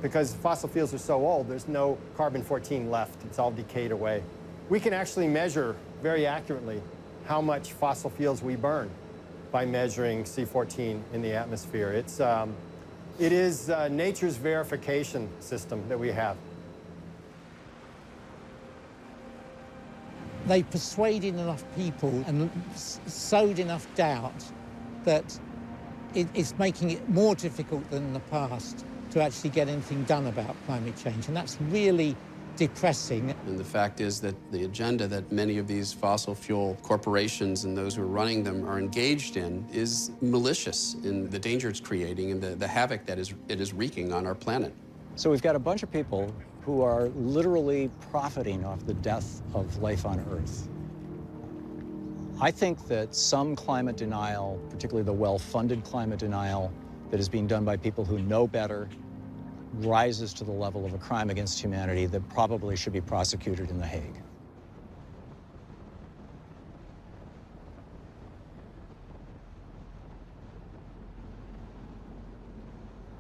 Because fossil fuels are so old, there's no carbon-14 left. It's all decayed away. We can actually measure very accurately how much fossil fuels we burn by measuring C14 in the atmosphere. It is nature's verification system that we have. They persuaded enough people and sowed enough doubt that it's making it more difficult than in the past to actually get anything done about climate change, and that's really depressing. And the fact is that the agenda that many of these fossil fuel corporations and those who are running them are engaged in is malicious in the danger it's creating and the havoc that it is wreaking on our planet. So we've got a bunch of people who are literally profiting off the death of life on Earth. I think that some climate denial, particularly the well-funded climate denial that is being done by people who know better, rises to the level of a crime against humanity that probably should be prosecuted in The Hague.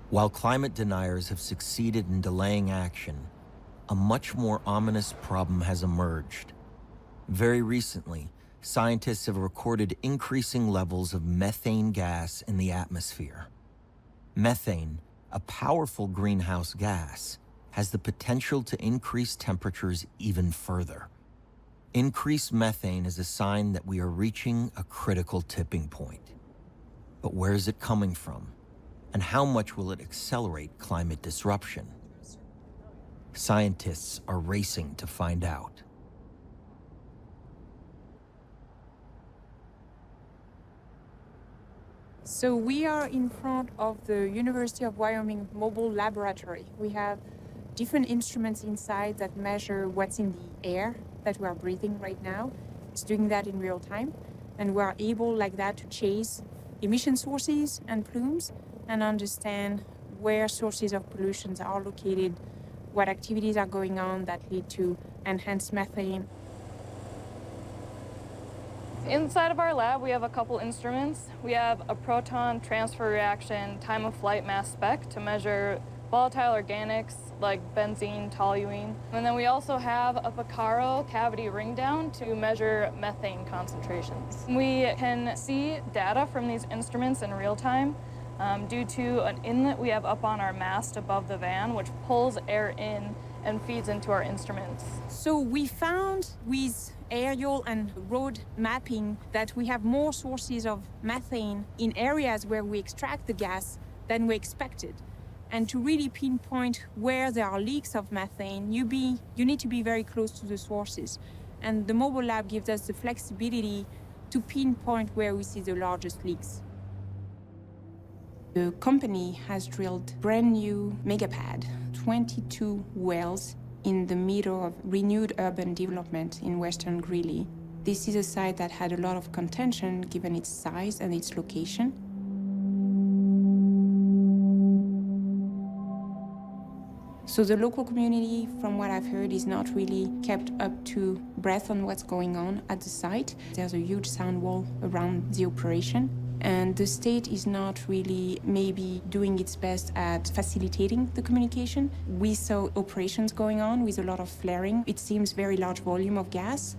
While climate deniers have succeeded in delaying action, a much more ominous problem has emerged. Very recently, scientists have recorded increasing levels of methane gas in the atmosphere. Methane, a powerful greenhouse gas, has the potential to increase temperatures even further. Increased methane is a sign that we are reaching a critical tipping point. But where is it coming from? And how much will it accelerate climate disruption? Scientists are racing to find out. So we are in front of the University of Wyoming mobile laboratory. We have different instruments inside that measure what's in the air that we are breathing right now. It's doing that in real time. And we are able like that to chase emission sources and plumes and understand where sources of pollution are located, what activities are going on that lead to enhanced methane. Inside of our lab, we have a couple instruments. We have a proton transfer reaction time of flight mass spec to measure volatile organics like benzene, toluene. And then we also have a Picaro cavity ring down to measure methane concentrations. We can see data from these instruments in real time due to an inlet we have up on our mast above the van, which pulls air in and feeds into our instruments. So we found with aerial and road mapping that we have more sources of methane in areas where we extract the gas than we expected. And to really pinpoint where there are leaks of methane, you need to be very close to the sources. And the mobile lab gives us the flexibility to pinpoint where we see the largest leaks. The company has drilled brand new megapad, 22 wells in the middle of renewed urban development in Western Greeley. This is a site that had a lot of contention given its size and its location. So the local community, from what I've heard, is not really kept up to breath on what's going on at the site. There's a huge sound wall around the operation. And the state is not really maybe doing its best at facilitating the communication. We saw operations going on with a lot of flaring. It seems very large volume of gas.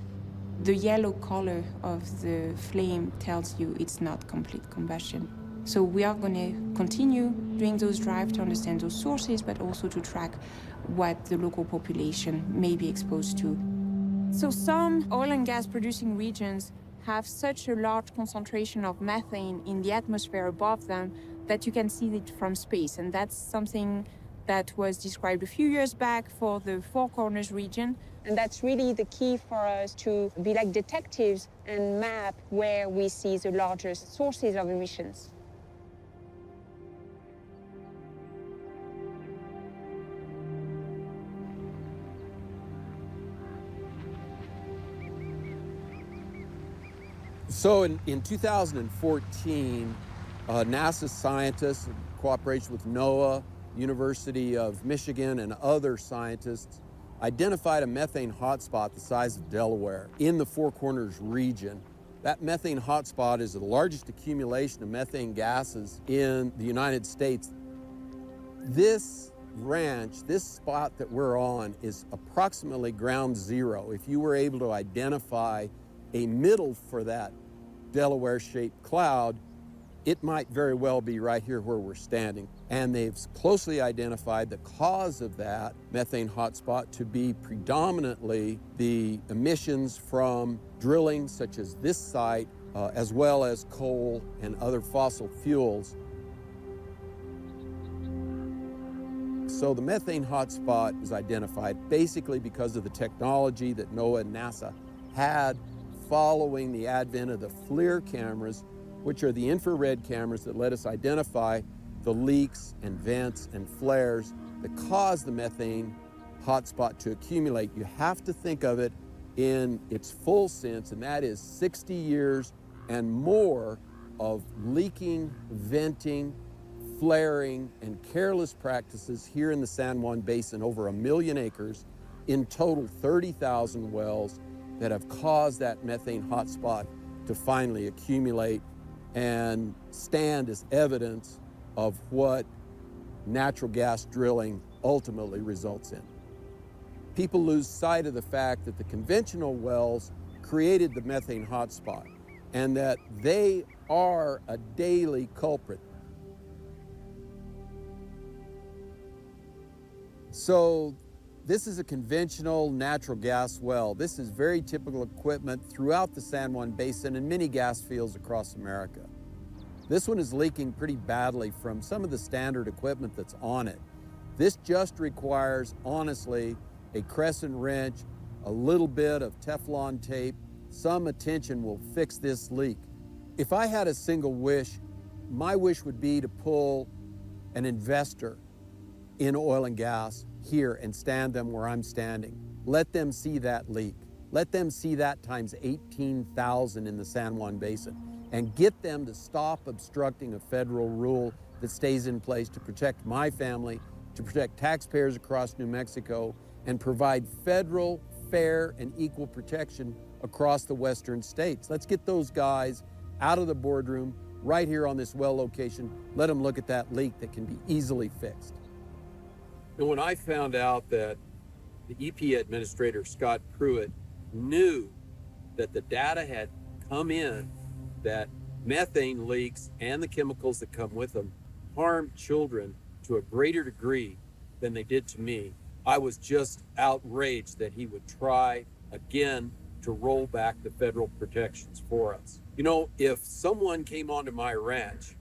The yellow color of the flame tells you it's not complete combustion. So we are going to continue doing those drives to understand those sources, but also to track what the local population may be exposed to. So some oil and gas producing regions have such a large concentration of methane in the atmosphere above them that you can see it from space. And that's something that was described a few years back for the Four Corners region. And that's really the key for us to be like detectives and map where we see the largest sources of emissions. So in 2014, NASA scientists, in cooperation with NOAA, University of Michigan, and other scientists, identified a methane hotspot the size of Delaware in the Four Corners region. That methane hotspot is the largest accumulation of methane gases in the United States. This ranch, this spot that we're on, is approximately ground zero. If you were able to identify a middle for that Delaware-shaped cloud, it might very well be right here where we're standing. And they've closely identified the cause of that methane hotspot to be predominantly the emissions from drilling, such as this site, as well as coal and other fossil fuels. So the methane hotspot was identified basically because of the technology that NOAA and NASA had following the advent of the FLIR cameras, which are the infrared cameras that let us identify the leaks and vents and flares that cause the methane hotspot to accumulate. You have to think of it in its full sense, and that is 60 years and more of leaking, venting, flaring, and careless practices here in the San Juan Basin, over 1 million acres, in total 30,000 wells, that have caused that methane hotspot to finally accumulate and stand as evidence of what natural gas drilling ultimately results in. People lose sight of the fact that the conventional wells created the methane hotspot and that they are a daily culprit. So this is a conventional natural gas well. This is very typical equipment throughout the San Juan Basin and many gas fields across America. This one is leaking pretty badly from some of the standard equipment that's on it. This just requires, honestly, a crescent wrench, a little bit of Teflon tape. Some attention will fix this leak. If I had a single wish, my wish would be to pull an investor in oil and gas here and stand them where I'm standing. Let them see that leak. Let them see that times 18,000 in the San Juan Basin and get them to stop obstructing a federal rule that stays in place to protect my family, to protect taxpayers across New Mexico, and provide federal, fair, and equal protection across the western states. Let's get those guys out of the boardroom right here on this well location. Let them look at that leak that can be easily fixed. And when I found out that the EPA Administrator, Scott Pruitt, knew that the data had come in that methane leaks and the chemicals that come with them harm children to a greater degree than they did to me, I was just outraged that he would try again to roll back the federal protections for us. You know, if someone came onto my ranch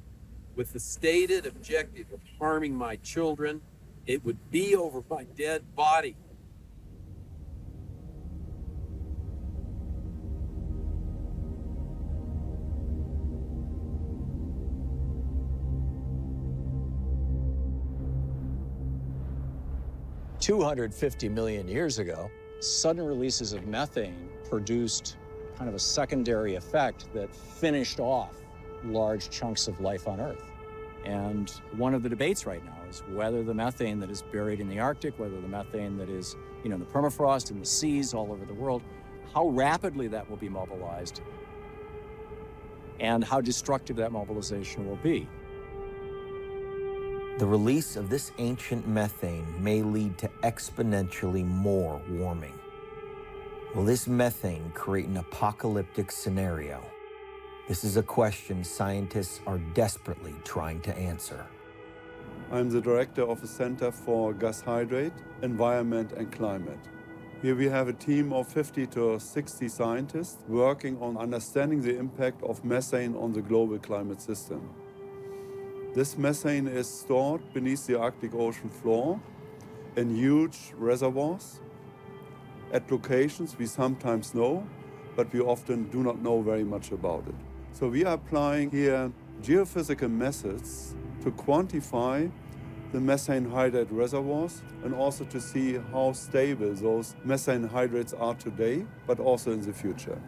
with the stated objective of harming my children, it would be over my dead body. $250 million years ago, sudden releases of methane produced kind of a secondary effect that finished off large chunks of life on Earth. And one of the debates right now is whether the methane that is buried in the Arctic, whether the methane that is, in the permafrost, in the seas all over the world, how rapidly that will be mobilized and how destructive that mobilization will be. The release of this ancient methane may lead to exponentially more warming. Will this methane create an apocalyptic scenario? This is a question scientists are desperately trying to answer. I'm the director of the Center for Gas Hydrate, Environment and Climate. Here we have a team of 50 to 60 scientists working on understanding the impact of methane on the global climate system. This methane is stored beneath the Arctic Ocean floor in huge reservoirs at locations we sometimes know, but we often do not know very much about it. So we are applying here geophysical methods to quantify the methane hydrate reservoirs and also to see how stable those methane hydrates are today, but also in the future.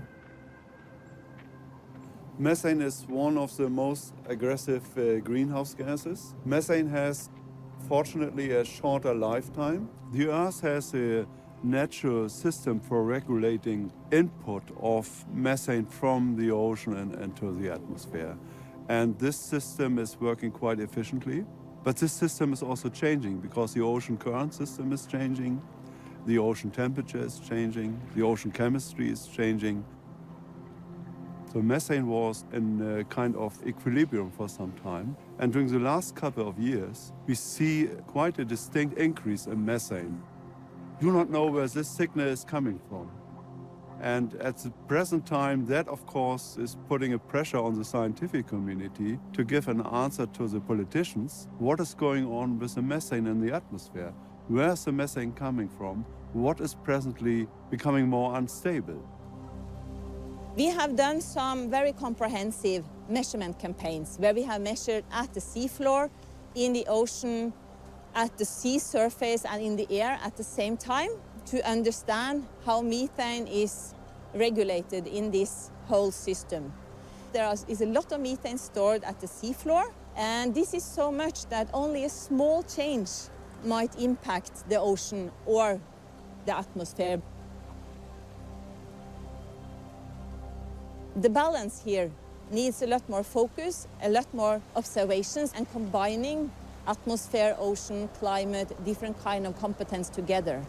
Methane is one of the most aggressive greenhouse gases. Methane has, fortunately, a shorter lifetime. The Earth has a natural system for regulating input of methane from the ocean and into the atmosphere. And this system is working quite efficiently. But this system is also changing because the ocean current system is changing, the ocean temperature is changing, the ocean chemistry is changing. So methane was in a kind of equilibrium for some time. And during the last couple of years, we see quite a distinct increase in methane. Do not know where this signal is coming from. And at the present time, that, of course, is putting a pressure on the scientific community to give an answer to the politicians. What is going on with the methane in the atmosphere? Where is the methane coming from? What is presently becoming more unstable? We have done some very comprehensive measurement campaigns where we have measured at the seafloor, in the ocean, at the sea surface and in the air at the same time to understand how methane is regulated in this whole system. There is a lot of methane stored at the seafloor, and this is so much that only a small change might impact the ocean or the atmosphere. The balance here needs a lot more focus, a lot more observations, and combining atmosphere, ocean, climate, different kind of competence together.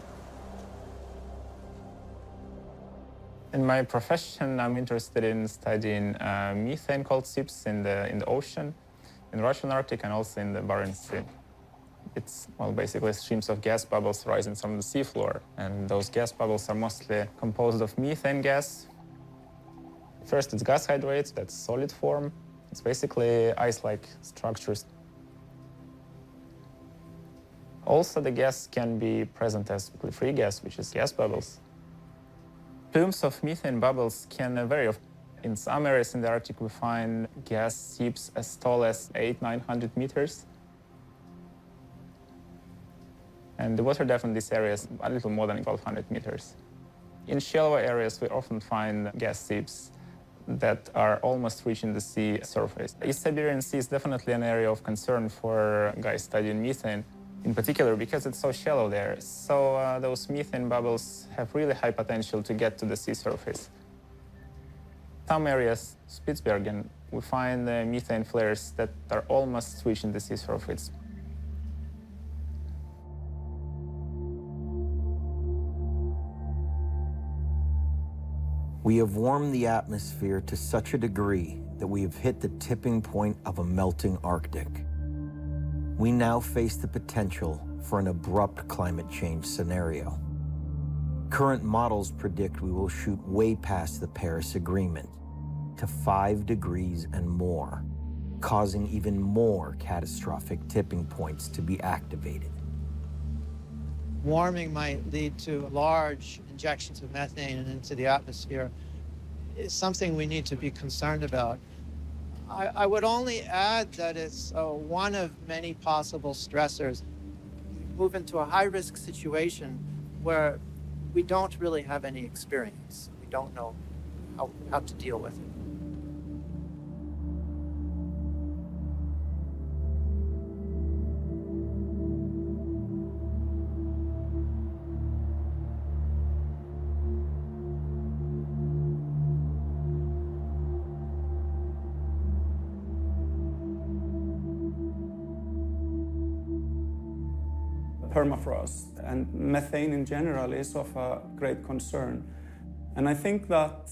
In my profession, I'm interested in studying methane cold seeps in the ocean, in the Russian Arctic and also in the Barents Sea. It's, well, basically streams of gas bubbles rising from the seafloor. And those gas bubbles are mostly composed of methane gas. First, it's gas hydrates, that's solid form. It's basically ice-like structures. Also, the gas can be present as free gas, which is gas bubbles. Plumes of methane bubbles can vary. In some areas in the Arctic, we find gas seeps as tall as 800–900 meters. And the water depth in these areas a little more than 1,200 meters. In shallower areas, we often find gas seeps that are almost reaching the sea surface. East Siberian Sea is definitely an area of concern for guys studying methane, in particular because it's so shallow there. So those methane bubbles have really high potential to get to the sea surface. Some areas, Spitsbergen, we find methane flares that are almost reaching the sea surface. We have warmed the atmosphere to such a degree that we have hit the tipping point of a melting Arctic. We now face the potential for an abrupt climate change scenario. Current models predict we will shoot way past the Paris Agreement to 5 degrees and more, causing even more catastrophic tipping points to be activated. Warming might lead to large injections of methane into the atmosphere. It's something we need to be concerned about. I would only add that it's one of many possible stressors. We move into a high-risk situation where we don't really have any experience. We don't know how to deal with it. Permafrost and methane in general is of a great concern. And I think that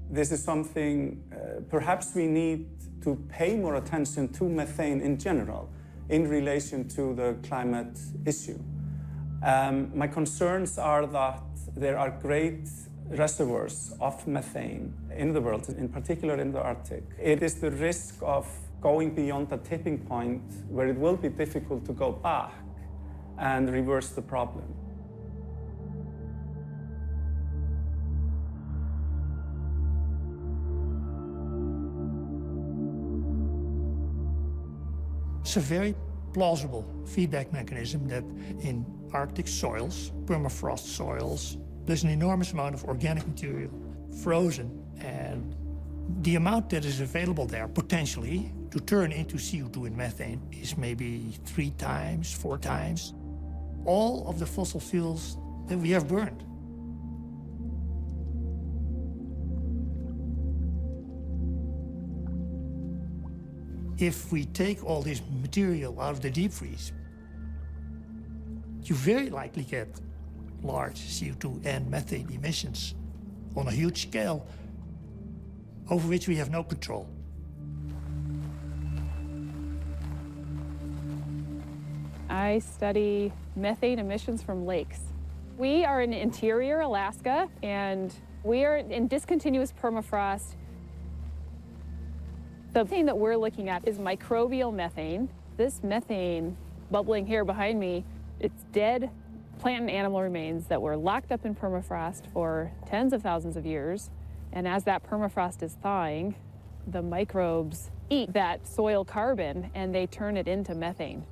this is something perhaps we need to pay more attention to methane in general in relation to the climate issue. My concerns are that there are great reservoirs of methane in the world, in particular in the Arctic. It is the risk of going beyond a tipping point where it will be difficult to go back and reverse the problem. It's a very plausible feedback mechanism that in Arctic soils, permafrost soils, there's an enormous amount of organic material frozen, and the amount that is available there potentially to turn into CO2 and methane is maybe 3 times, 4 times all of the fossil fuels that we have burned. If we take all this material out of the deep freeze, you very likely get large CO2 and methane emissions on a huge scale over which we have no control. I study methane emissions from lakes. We are in interior Alaska, and we are in discontinuous permafrost. The thing that we're looking at is microbial methane. This methane bubbling here behind me, it's dead plant and animal remains that were locked up in permafrost for tens of thousands of years. And as that permafrost is thawing, the microbes eat that soil carbon and they turn it into methane.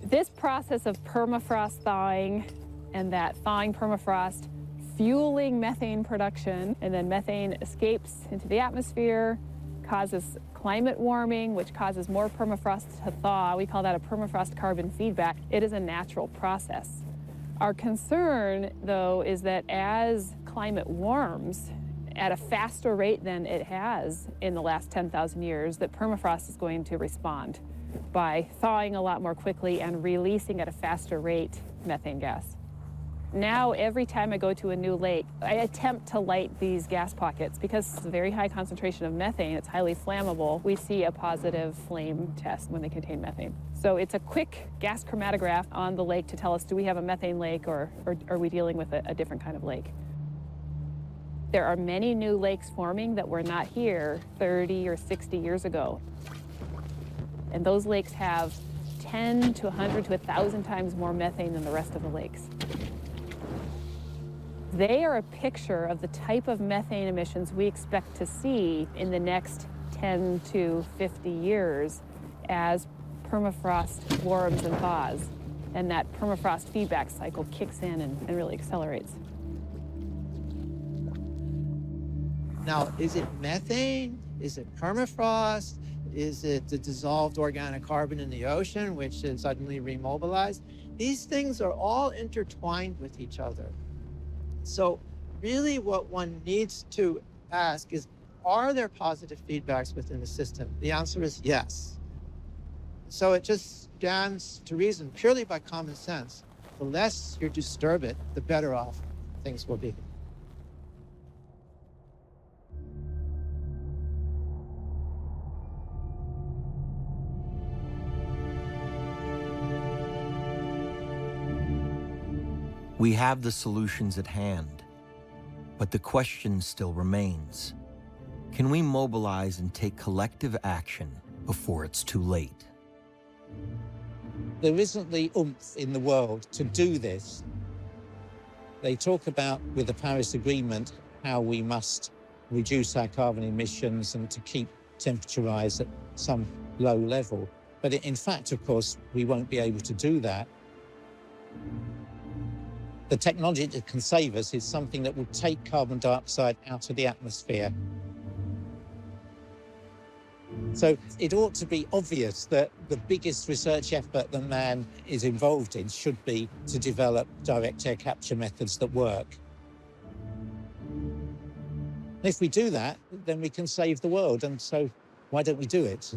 This process of permafrost thawing and that thawing permafrost fueling methane production, and then methane escapes into the atmosphere, causes climate warming, which causes more permafrost to thaw. We call that a permafrost carbon feedback. It is a natural process. Our concern, though, is that as climate warms at a faster rate than it has in the last 10,000 years, that permafrost is going to respond by thawing a lot more quickly and releasing at a faster rate methane gas. Now, every time I go to a new lake, I attempt to light these gas pockets because it's a very high concentration of methane. It's highly flammable. We see a positive flame test when they contain methane. So it's a quick gas chromatograph on the lake to tell us, do we have a methane lake or are we dealing with a different kind of lake? There are many new lakes forming that were not here 30 or 60 years ago. And those lakes have 10 to 100 to 1,000 times more methane than the rest of the lakes. They are a picture of the type of methane emissions we expect to see in the next 10 to 50 years as permafrost warms and thaws, and that permafrost feedback cycle kicks in and really accelerates. Now, is it methane? Is it permafrost? Is it the dissolved organic carbon in the ocean, which is suddenly remobilized? These things are all intertwined with each other. So really what one needs to ask is, are there positive feedbacks within the system? The answer is yes. So it just stands to reason, purely by common sense, the less you disturb it, the better off things will be. We have the solutions at hand, but the question still remains. Can we mobilize and take collective action before it's too late? There isn't the oomph in the world to do this. They talk about, with the Paris Agreement, how we must reduce our carbon emissions and to keep temperature rise at some low level. But in fact, of course, we won't be able to do that. The technology that can save us is something that will take carbon dioxide out of the atmosphere. So it ought to be obvious that the biggest research effort that man is involved in should be to develop direct air capture methods that work. And if we do that, then we can save the world, and so why don't we do it?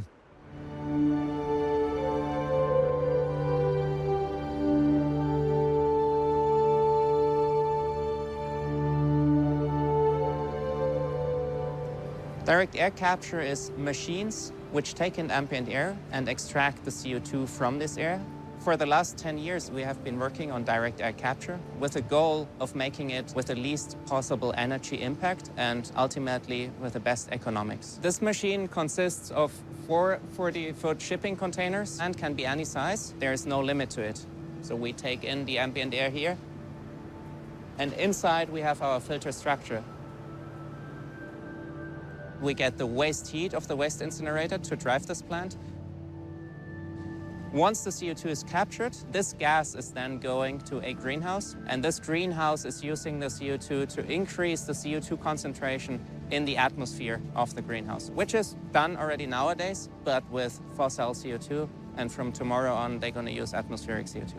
Direct air capture is machines which take in ambient air and extract the CO2 from this air. For the last 10 years, we have been working on direct air capture with the goal of making it with the least possible energy impact and ultimately with the best economics. This machine consists of 4 40-foot shipping containers and can be any size. There is no limit to it. So we take in the ambient air here, and inside we have our filter structure. We get the waste heat of the waste incinerator to drive this plant. Once the CO2 is captured, this gas is then going to a greenhouse, and this greenhouse is using the CO2 to increase the CO2 concentration in the atmosphere of the greenhouse, which is done already nowadays, but with fossil CO2, and from tomorrow on, they're going to use atmospheric CO2.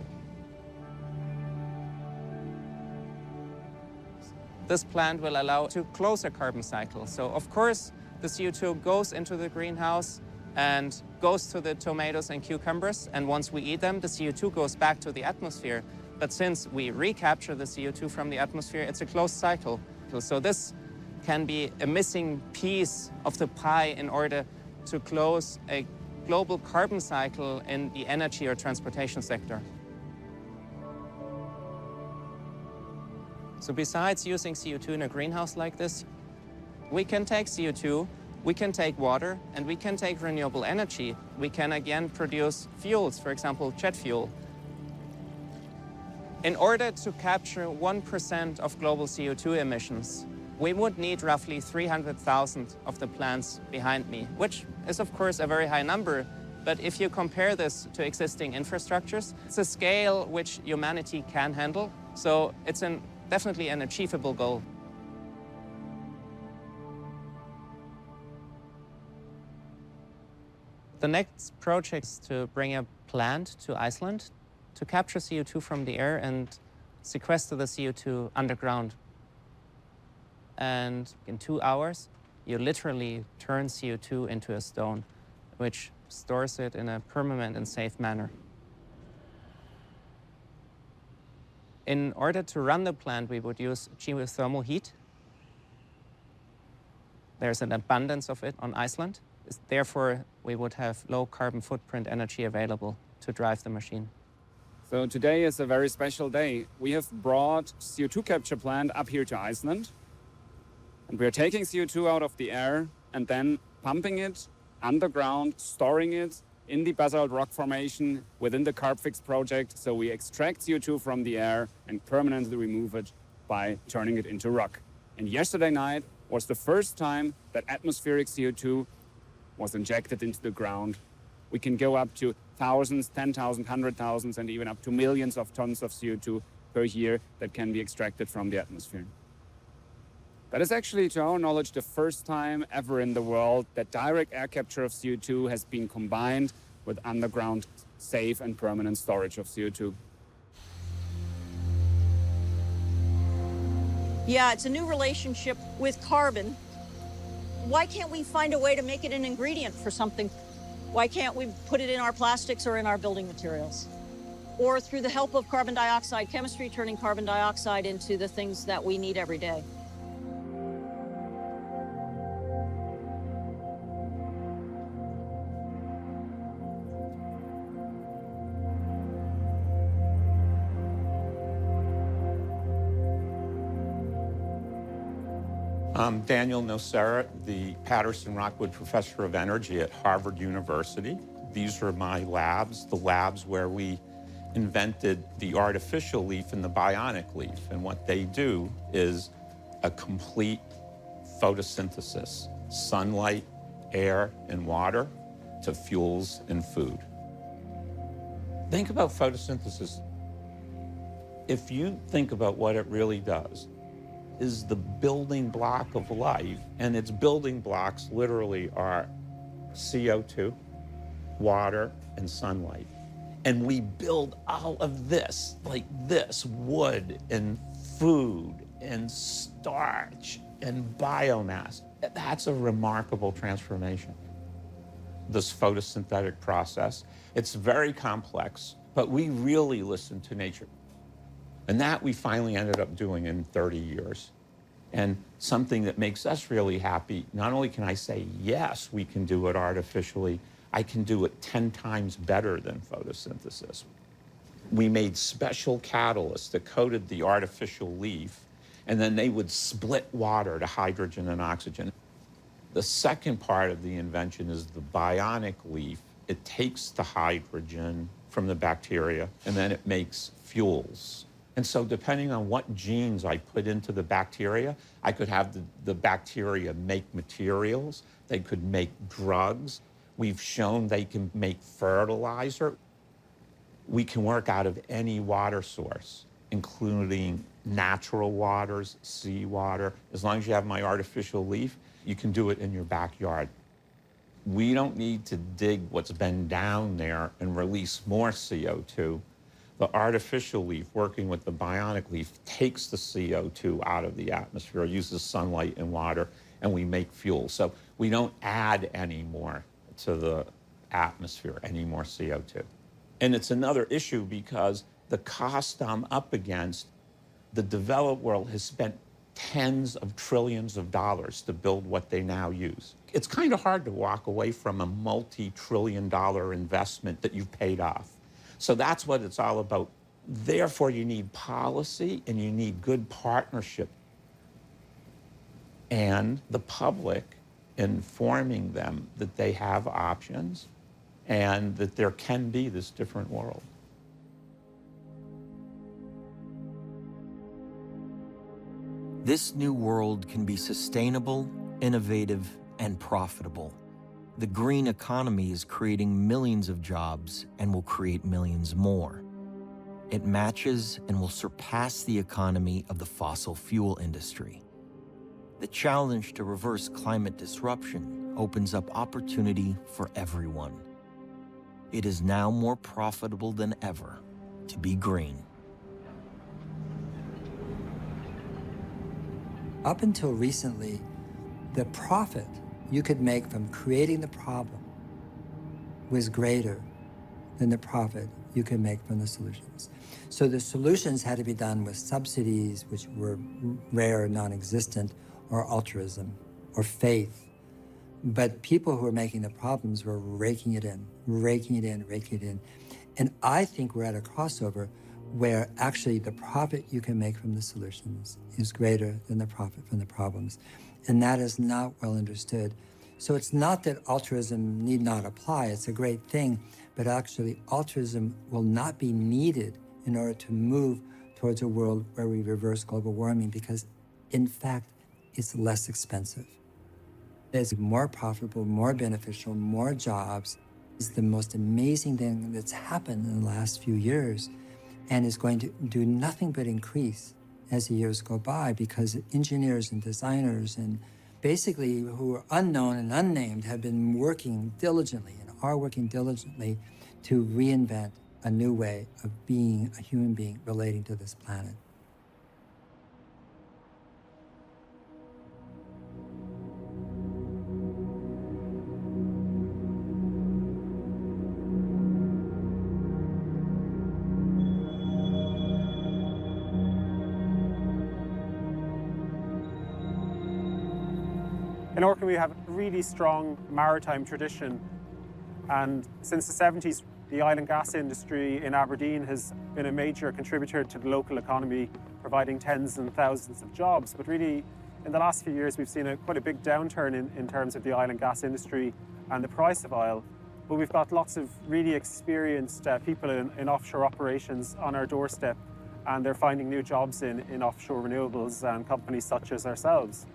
This plant will allow to close a carbon cycle. So of course, the CO2 goes into the greenhouse and goes to the tomatoes and cucumbers. And once we eat them, the CO2 goes back to the atmosphere. But since we recapture the CO2 from the atmosphere, it's a closed cycle. So this can be a missing piece of the pie in order to close a global carbon cycle in the energy or transportation sector. So besides using CO2 in a greenhouse like this, we can take CO2, we can take water, and we can take renewable energy. We can again produce fuels, for example, jet fuel. In order to capture 1% of global CO2 emissions, we would need roughly 300,000 of the plants behind me, which is of course a very high number. But if you compare this to existing infrastructures, it's a scale which humanity can handle. So it's definitely an achievable goal. The next project is to bring a plant to Iceland to capture CO2 from the air and sequester the CO2 underground. And in 2 hours, you literally turn CO2 into a stone, which stores it in a permanent and safe manner. In order to run the plant, we would use geothermal heat. There's an abundance of it on Iceland. Therefore, we would have low carbon footprint energy available to drive the machine. So today is a very special day. We have brought CO2 capture plant up here to Iceland. And we are taking CO2 out of the air and then pumping it underground, storing it in the basalt rock formation within the Carbfix project. So we extract CO2 from the air and permanently remove it by turning it into rock. And yesterday night was the first time that atmospheric CO2 was injected into the ground. We can go up to thousands, 10,000, 100,000, and even up to millions of tons of CO2 per year that can be extracted from the atmosphere. That is actually, to our knowledge, the first time ever in the world that direct air capture of CO2 has been combined with underground safe and permanent storage of CO2. Yeah, it's a new relationship with carbon. Why can't we find a way to make it an ingredient for something? Why can't we put it in our plastics or in our building materials? Or through the help of carbon dioxide chemistry, turning carbon dioxide into the things that we need every day. I'm Daniel Nocera, the Patterson Rockwood Professor of Energy at Harvard University. These are my labs, the labs where we invented the artificial leaf and the bionic leaf. And what they do is a complete photosynthesis, sunlight, air, and water to fuels and food. Think about photosynthesis. If you think about what it really does, is the building block of life, and its building blocks literally are CO2, water, and sunlight. And we build all of this, like this, wood and food and starch and biomass. That's a remarkable transformation. This photosynthetic process, it's very complex, but we really listen to nature. And that we finally ended up doing in 30 years. And something that makes us really happy, not only can I say, yes, we can do it artificially, I can do it 10 times better than photosynthesis. We made special catalysts that coated the artificial leaf, and then they would split water to hydrogen and oxygen. The second part of the invention is the bionic leaf. It takes the hydrogen from the bacteria, and then it makes fuels. And so depending on what genes I put into the bacteria, I could have the bacteria make materials, they could make drugs. We've shown they can make fertilizer. We can work out of any water source, including natural waters, seawater. As long as you have my artificial leaf, you can do it in your backyard. We don't need to dig what's been down there and release more CO2. The artificial leaf, working with the bionic leaf, takes the CO2 out of the atmosphere, uses sunlight and water, and we make fuel. So we don't add any more to the atmosphere, any more CO2. And it's another issue because the cost I'm up against, the developed world has spent tens of trillions of dollars to build what they now use. It's kind of hard to walk away from a multi-trillion-dollar investment that you've paid off. So that's what it's all about. Therefore, you need policy and you need good partnership. And the public informing them that they have options and that there can be this different world. This new world can be sustainable, innovative, and profitable. The green economy is creating millions of jobs and will create millions more. It matches and will surpass the economy of the fossil fuel industry. The challenge to reverse climate disruption opens up opportunity for everyone. It is now more profitable than ever to be green. Up until recently, the profit you could make from creating the problem was greater than the profit you can make from the solutions. So the solutions had to be done with subsidies, which were rare, non-existent, or altruism, or faith. But people who were making the problems were raking it in, raking it in, raking it in. And I think we're at a crossover where actually the profit you can make from the solutions is greater than the profit from the problems. And that is not well understood. So it's not that altruism need not apply, it's a great thing, but actually altruism will not be needed in order to move towards a world where we reverse global warming because, in fact, it's less expensive. It's more profitable, more beneficial, more jobs. It's the most amazing thing that's happened in the last few years and is going to do nothing but increase as the years go by because engineers and designers and basically who are unknown and unnamed have been working diligently and are working diligently to reinvent a new way of being a human being relating to this planet. In Orkney, we have a really strong maritime tradition, and since the 70s, the oil and gas industry in Aberdeen has been a major contributor to the local economy, providing tens and thousands of jobs. But really, in the last few years, we've seen quite a big downturn in terms of the oil and gas industry and the price of oil. But we've got lots of really experienced people in offshore operations on our doorstep, and they're finding new jobs in offshore renewables and companies such as ourselves.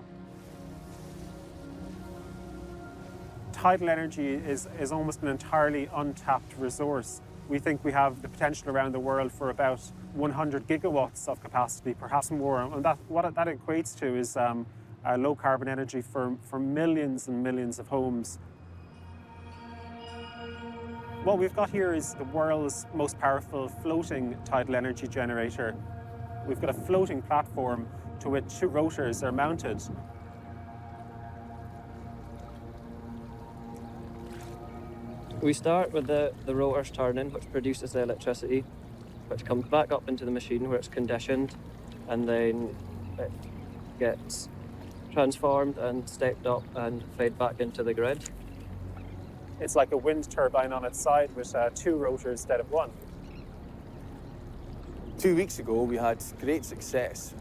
Tidal energy is almost an entirely untapped resource. We think we have the potential around the world for about 100 gigawatts of capacity, perhaps more. And what that equates to is low carbon energy for millions and millions of homes. What we've got here is the world's most powerful floating tidal energy generator. We've got a floating platform to which two rotors are mounted. We start with the rotors turning, which produces the electricity, which comes back up into the machine where it's conditioned, and then it gets transformed and stepped up and fed back into the grid. It's like a wind turbine on its side with two rotors instead of one. 2 weeks ago, we had great success.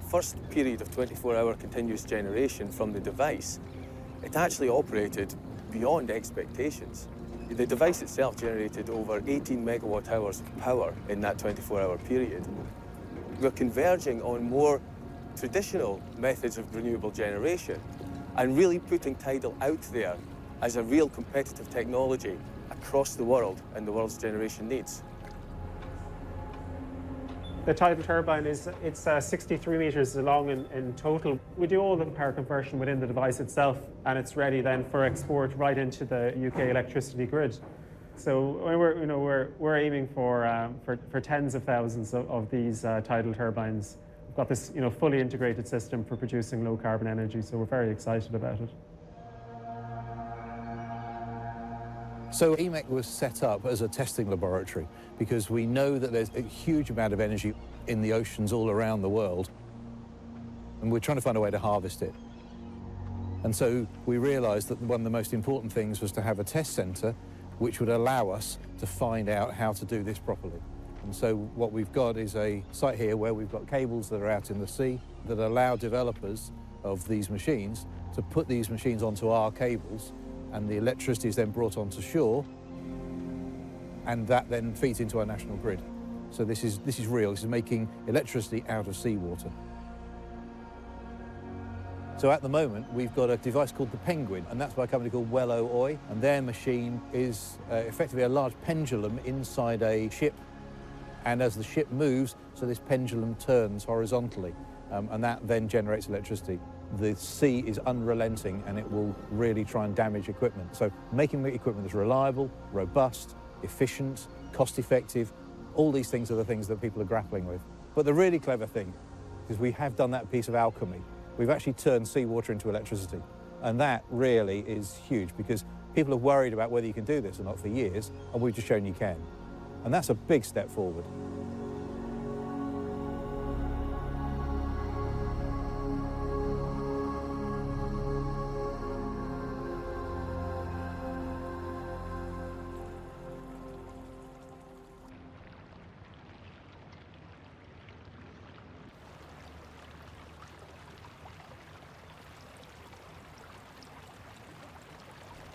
First period of 24-hour continuous generation from the device. It actually operated beyond expectations. The device itself generated over 18 megawatt hours of power in that 24-hour period. We're converging on more traditional methods of renewable generation and really putting tidal out there as a real competitive technology across the world and the world's generation needs. The tidal turbine it's 63 meters long in total. We do all the power conversion within the device itself, and it's ready then for export right into the UK electricity grid. So we're aiming for tens of thousands of these tidal turbines. We've got this fully integrated system for producing low carbon energy, so we're very excited about it. So EMEC was set up as a testing laboratory because we know that there's a huge amount of energy in the oceans all around the world, and we're trying to find a way to harvest it. And so we realized that one of the most important things was to have a test center which would allow us to find out how to do this properly. And so what we've got is a site here where we've got cables that are out in the sea that allow developers of these machines to put these machines onto our cables, and the electricity is then brought onto shore, and that then feeds into our national grid. So this is real. This is making electricity out of seawater. So at the moment, we've got a device called the Penguin, and that's by a company called Wello Oy, and their machine is effectively a large pendulum inside a ship, and as the ship moves, so this pendulum turns horizontally, and that then generates electricity. The sea is unrelenting and it will really try and damage equipment. So making the equipment that's reliable, robust, efficient, cost-effective, all these things are the things that people are grappling with. But the really clever thing is we have done that piece of alchemy. We've actually turned seawater into electricity. And that really is huge because people have worried about whether you can do this or not for years, and we've just shown you can. And that's a big step forward.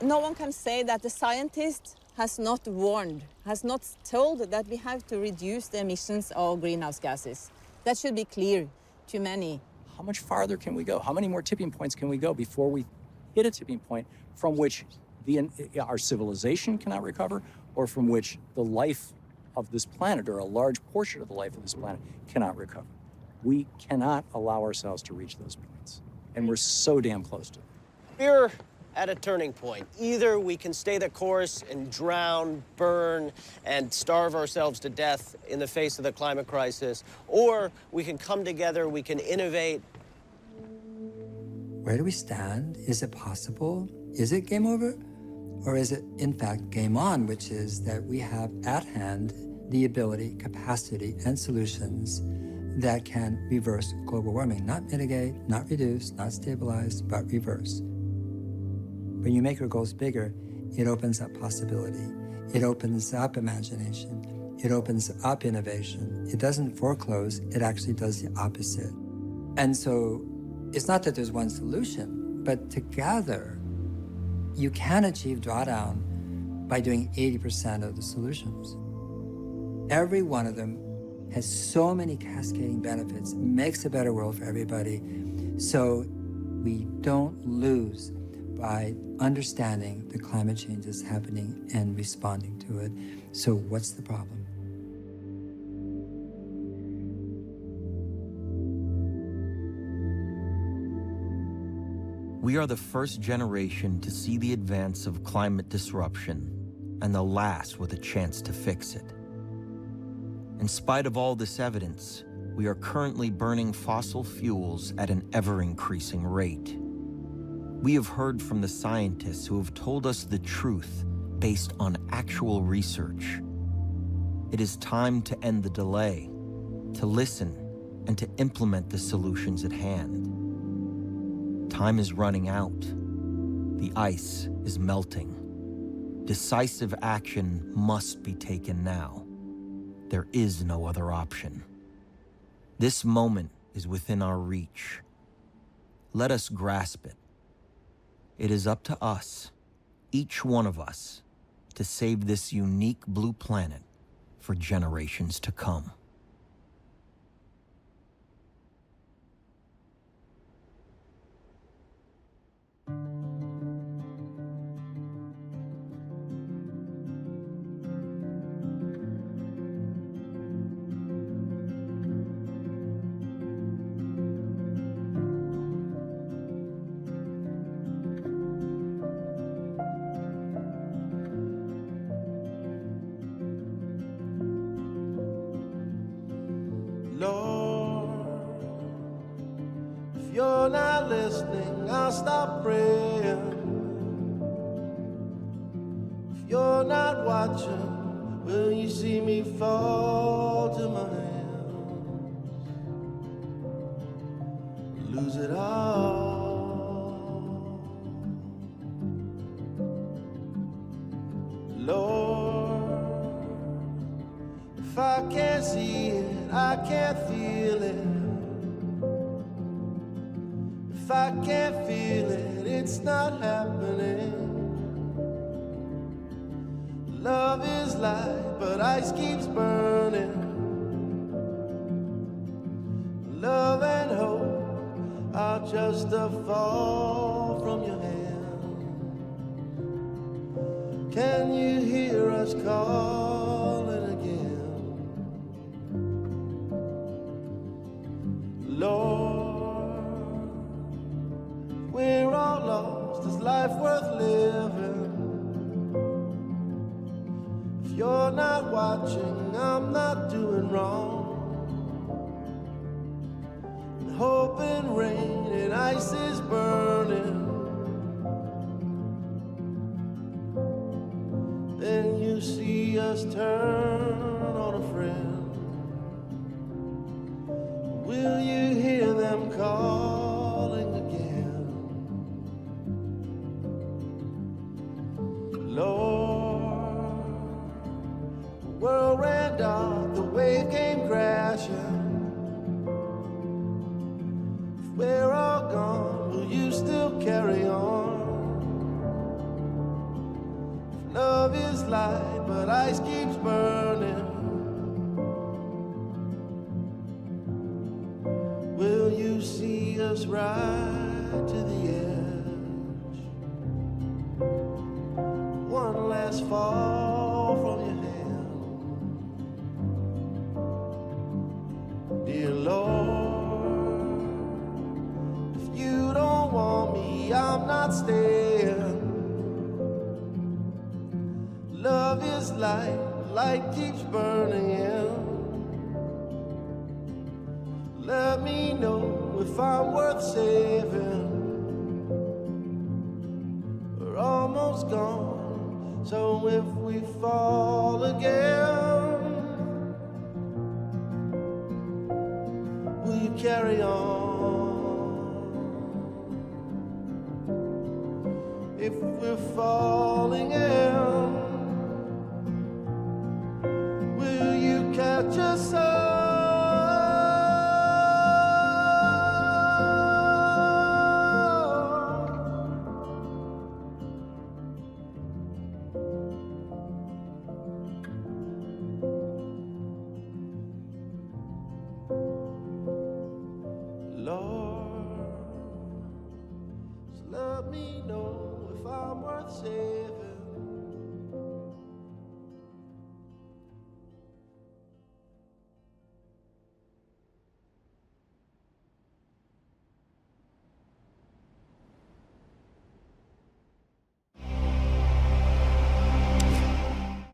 No one can say that the scientist has not warned, has not told that we have to reduce the emissions of greenhouse gases. That should be clear to many. How much farther can we go? How many more tipping points can we go before we hit a tipping point from which our civilization cannot recover, or from which the life of this planet, or a large portion of the life of this planet, cannot recover? We cannot allow ourselves to reach those points, and we're so damn close to it. We're at a turning point. Either we can stay the course and drown, burn, and starve ourselves to death in the face of the climate crisis, or we can come together, we can innovate. Where do we stand? Is it possible? Is it game over? Or is it, in fact, game on, which is that we have at hand the ability, capacity, and solutions that can reverse global warming, not mitigate, not reduce, not stabilize, but reverse. When you make your goals bigger, it opens up possibility. It opens up imagination. It opens up innovation. It doesn't foreclose, it actually does the opposite. And so it's not that there's one solution, but together, you can achieve drawdown by doing 80% of the solutions. Every one of them has so many cascading benefits, makes a better world for everybody. So we don't lose by understanding the climate change is happening and responding to it. So what's the problem? We are the first generation to see the advance of climate disruption and the last with a chance to fix it. In spite of all this evidence, we are currently burning fossil fuels at an ever-increasing rate. We have heard from the scientists who have told us the truth based on actual research. It is time to end the delay, to listen, and to implement the solutions at hand. Time is running out. The ice is melting. Decisive action must be taken now. There is no other option. This moment is within our reach. Let us grasp it. It is up to us, each one of us, to save this unique blue planet for generations to come. If you're not listening, I'll stop praying. If you're not watching, will you see me fall to my hands? Lose it all. Lord, if I can't see it, I can't feel it. If I can't feel it, it's not happening. Love is light, but ice keeps burning. Love and hope are just a fall from your hand. Can you hear us calling again? Lord, we're all lost. Is life worth living? If you're not watching, I'm not doing wrong. And hope and rain and ice is burning. Then you see us turn ice keeps burning, will you see us ride to the edge? One last fall from your hand, dear Lord. If you don't want me, I'm not staying. Love is light, light keeps burning in. Let me know if I'm worth saving. We're almost gone, so if we fall again, will you carry on? If we're falling in, will you catch us up? Lord, just let me know if I'm worth saving.